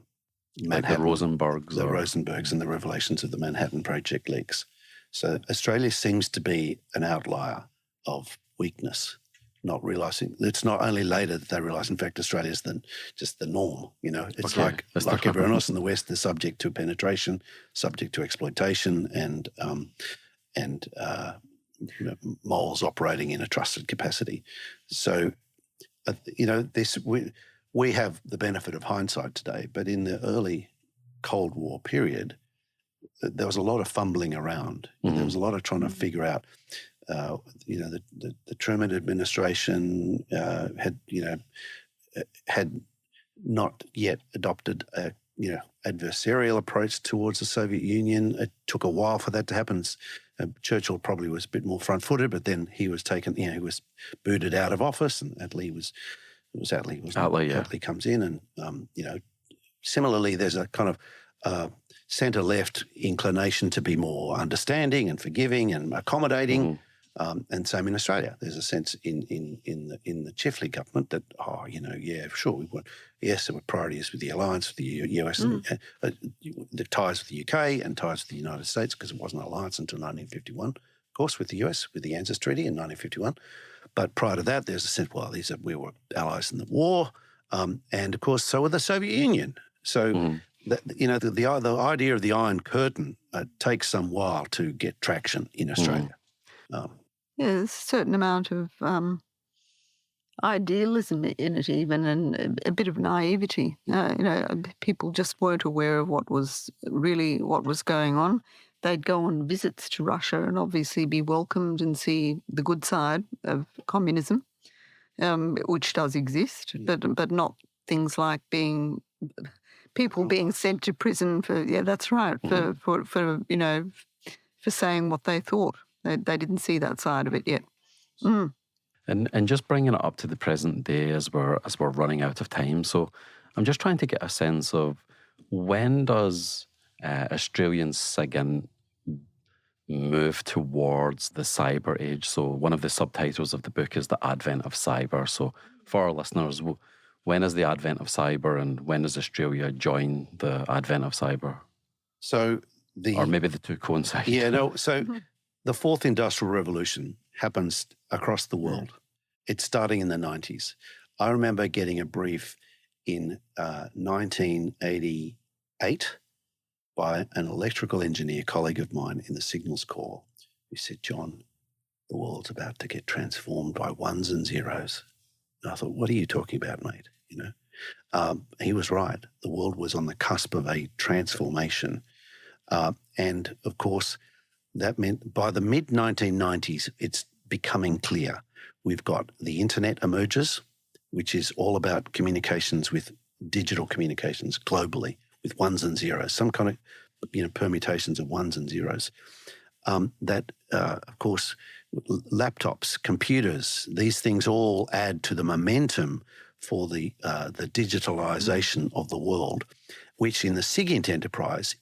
like the Rosenbergs and the revelations of the Manhattan Project leaks. So Australia seems to be an outlier of weakness, not realising. It's not only later that they realise, in fact, Australia's just the norm. It's like everyone else in the West, they're subject to penetration, subject to exploitation, and moles operating in a trusted capacity. So, we have the benefit of hindsight today, but in the early Cold War period, there was a lot of fumbling around. There was a lot of trying to figure out. The Truman administration had not yet adopted a adversarial approach towards the Soviet Union. It took a while for that to happen. Churchill probably was a bit more front-footed, but then he was taken. He was booted out of office, and Attlee comes in, and similarly, there's a kind of centre-left inclination to be more understanding and forgiving and accommodating. And same in Australia. There's a sense in the Chifley government that, there were priorities with the alliance with the US and the ties with the UK and ties with the United States, because it wasn't an alliance until 1951, of course, with the US, with the ANZUS Treaty in 1951. But prior to that, there's a sense, we were allies in the war. And of course, so with the Soviet Union. So, the idea of the Iron Curtain takes some while to get traction in Australia. There's a certain amount of idealism in it even, and a bit of naivety. People just weren't aware of what was going on. They'd go on visits to Russia and obviously be welcomed and see the good side of communism, which does exist, but not things like people being sent to prison for saying what they thought. They didn't see that side of it yet. And just bringing it up to the present day as we're running out of time. So I'm just trying to get a sense of, when does Australian SIGINT move towards the cyber age? So one of the subtitles of the book is The Advent of Cyber. So for our listeners, when is the advent of cyber, and when does Australia join the advent of cyber? Or maybe the two coincide. So the fourth industrial revolution happens across the world. It's starting in the 90s. I remember getting a brief in 1988 by an electrical engineer colleague of mine in the Signals Corps, who said, "John, the world's about to get transformed by ones and zeros." And I thought, "What are you talking about, mate?" He was right. The world was on the cusp of a transformation. And of course, that meant by the mid-1990s, it's becoming clear. We've got the internet emerges, which is all about communications with digital communications globally with ones and zeros, some kind of permutations of ones and zeros. Of course, laptops, computers, these things all add to the momentum for the digitalization of the world, which in the SIGINT enterprise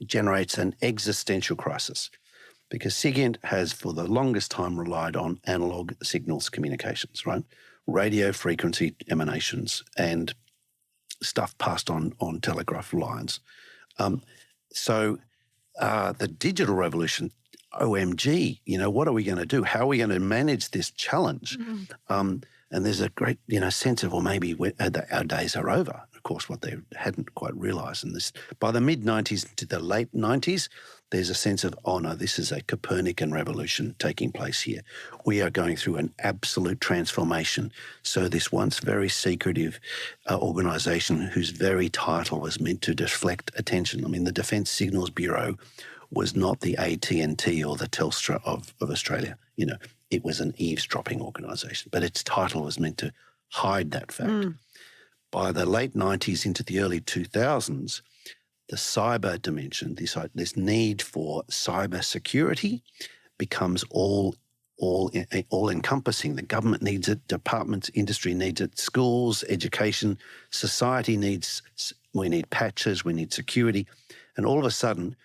generates an existential crisis, because SIGINT has for the longest time relied on analog signals communications, right? Radio frequency emanations and stuff passed on telegraph lines. The digital revolution, OMG, what are we going to do? How are we going to manage this challenge? And there's a great, sense of, well, maybe our days are over. Of course, what they hadn't quite realised in this, by the mid-90s to the late 90s, there's a sense of, oh no, this is a Copernican revolution taking place here. We are going through an absolute transformation. So this once very secretive organisation whose very title was meant to deflect attention. I mean, the Defence Signals Bureau was not the AT&T or the Telstra of Australia. It was an eavesdropping organisation, but its title was meant to hide that fact. By the late 90s into the early 2000s, the cyber dimension, this need for cyber security, becomes all-encompassing. The government needs it, departments, industry needs it, schools, education, society needs. We need patches, we need security, and all of a sudden,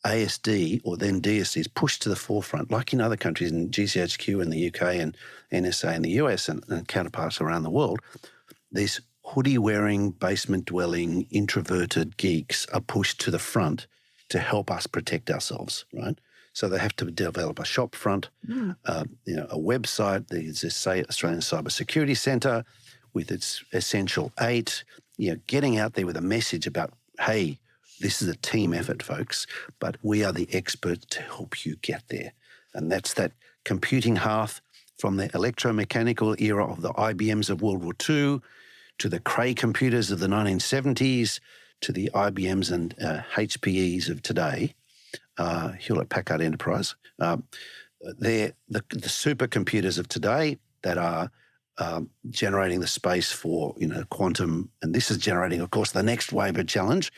ASD, or then DSD, is pushed to the forefront, like in other countries, in GCHQ in the UK and NSA in the US and counterparts around the world. These hoodie-wearing, basement-dwelling, introverted geeks are pushed to the front to help us protect ourselves, right? So they have to develop a shop front, a website. There's this, say, Australian Cyber Security Centre with its Essential 8, getting out there with a message about, hey, this is a team effort, folks, but we are the experts to help you get there. And that's that computing hearth from the electromechanical era of the IBMs of World War II to the Cray computers of the 1970s to the IBMs and HPEs of today, Hewlett-Packard Enterprise. They're the supercomputers of today that are generating the space for quantum, and this is generating, of course, the next wave of challenge.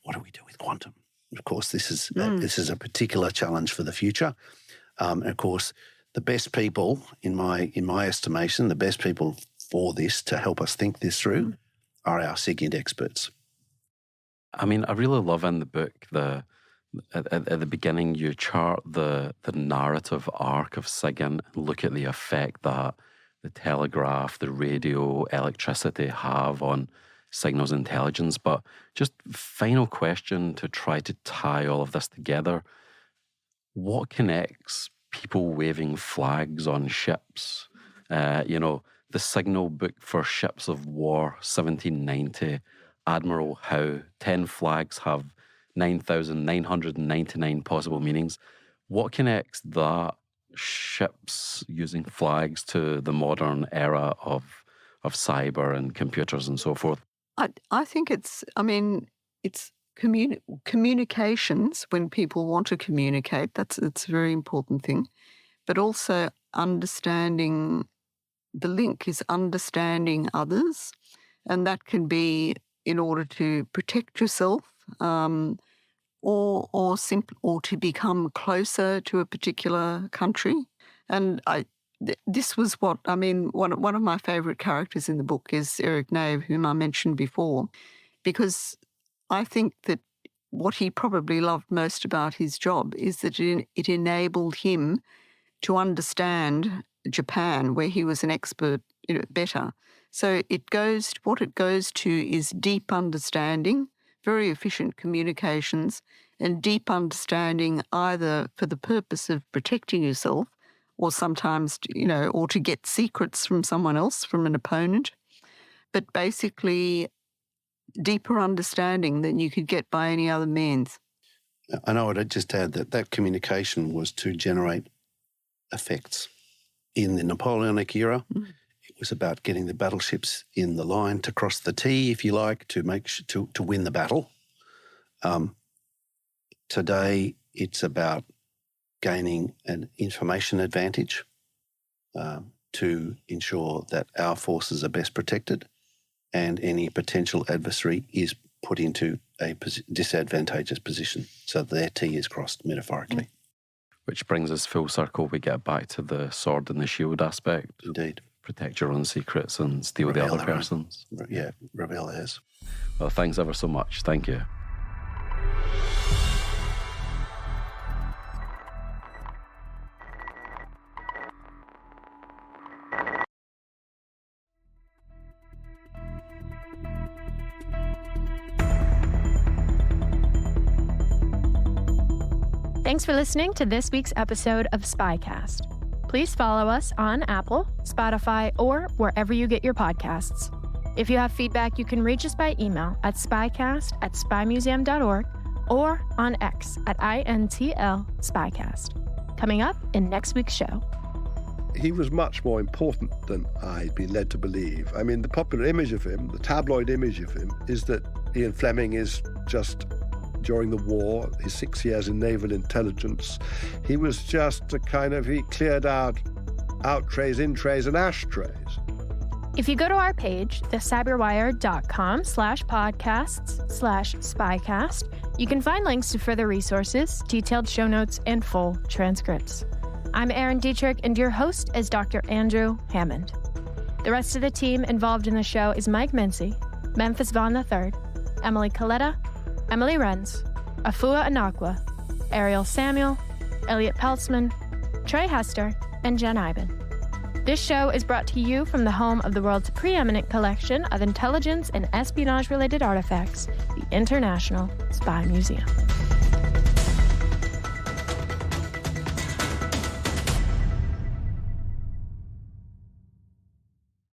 What do we do with quantum? Of course, this is a particular challenge for the future. And of course, the best people, in my estimation, the best people for this to help us think this through are our SIGINT experts. I mean, I really love in the book at the beginning you chart the narrative arc of SIGINT and look at the effect that the telegraph, the radio, electricity have on signals intelligence. But just final question to try to tie all of this together. What connects people waving flags on ships, the signal book for ships of war, 1790, Admiral Howe, 10 flags have 9,999 possible meanings. What connects that ships using flags to the modern era of cyber and computers and so forth? I think it's communications when people want to communicate. It's a very important thing. But also understanding, the link is understanding others. And that can be in order to protect yourself, or to become closer to a particular country. And this was what, one of my favourite characters in the book is Eric Nave, whom I mentioned before, because I think that what he probably loved most about his job is that it enabled him to understand Japan, where he was an expert, better. So what it goes to is deep understanding, very efficient communications, and deep understanding either for the purpose of protecting yourself or sometimes, or to get secrets from someone else, from an opponent. But basically, deeper understanding than you could get by any other means. I know I'd just add that communication was to generate effects. In the Napoleonic era, it was about getting the battleships in the line to cross the T, if you like, to win the battle. Today, it's about gaining an information advantage to ensure that our forces are best protected and any potential adversary is put into a disadvantageous position so their T is crossed, metaphorically. Which brings us full circle. We get back to the sword and the shield aspect. Indeed. Protect your own secrets and steal the other person's. Yeah, reveal theirs. Well, thanks ever so much. Thank you. Thanks for listening to this week's episode of SpyCast. Please follow us on Apple, Spotify, or wherever you get your podcasts. If you have feedback, you can reach us by email at spycast@spymuseum.org or on X at INTL SpyCast. Coming up in next week's show. He was much more important than I'd been led to believe. I mean, the popular image of him, the tabloid image of him, is that Ian Fleming is just, during the war, his 6 years in naval intelligence, he was just he cleared out trays, in trays, and ashtrays. If you go to our page, thecyberwire.com/podcasts/SpyCast, you can find links to further resources, detailed show notes, and full transcripts. I'm Erin Dietrich, and your host is Dr. Andrew Hammond. The rest of the team involved in the show is Mike Mincy, Memphis Vaughn III, Emily Coletta, Emily Renz, Afua Anakwa, Ariel Samuel, Elliot Peltzman, Trey Hester, and Jen Iben. This show is brought to you from the home of the world's preeminent collection of intelligence and espionage-related artifacts, the International Spy Museum.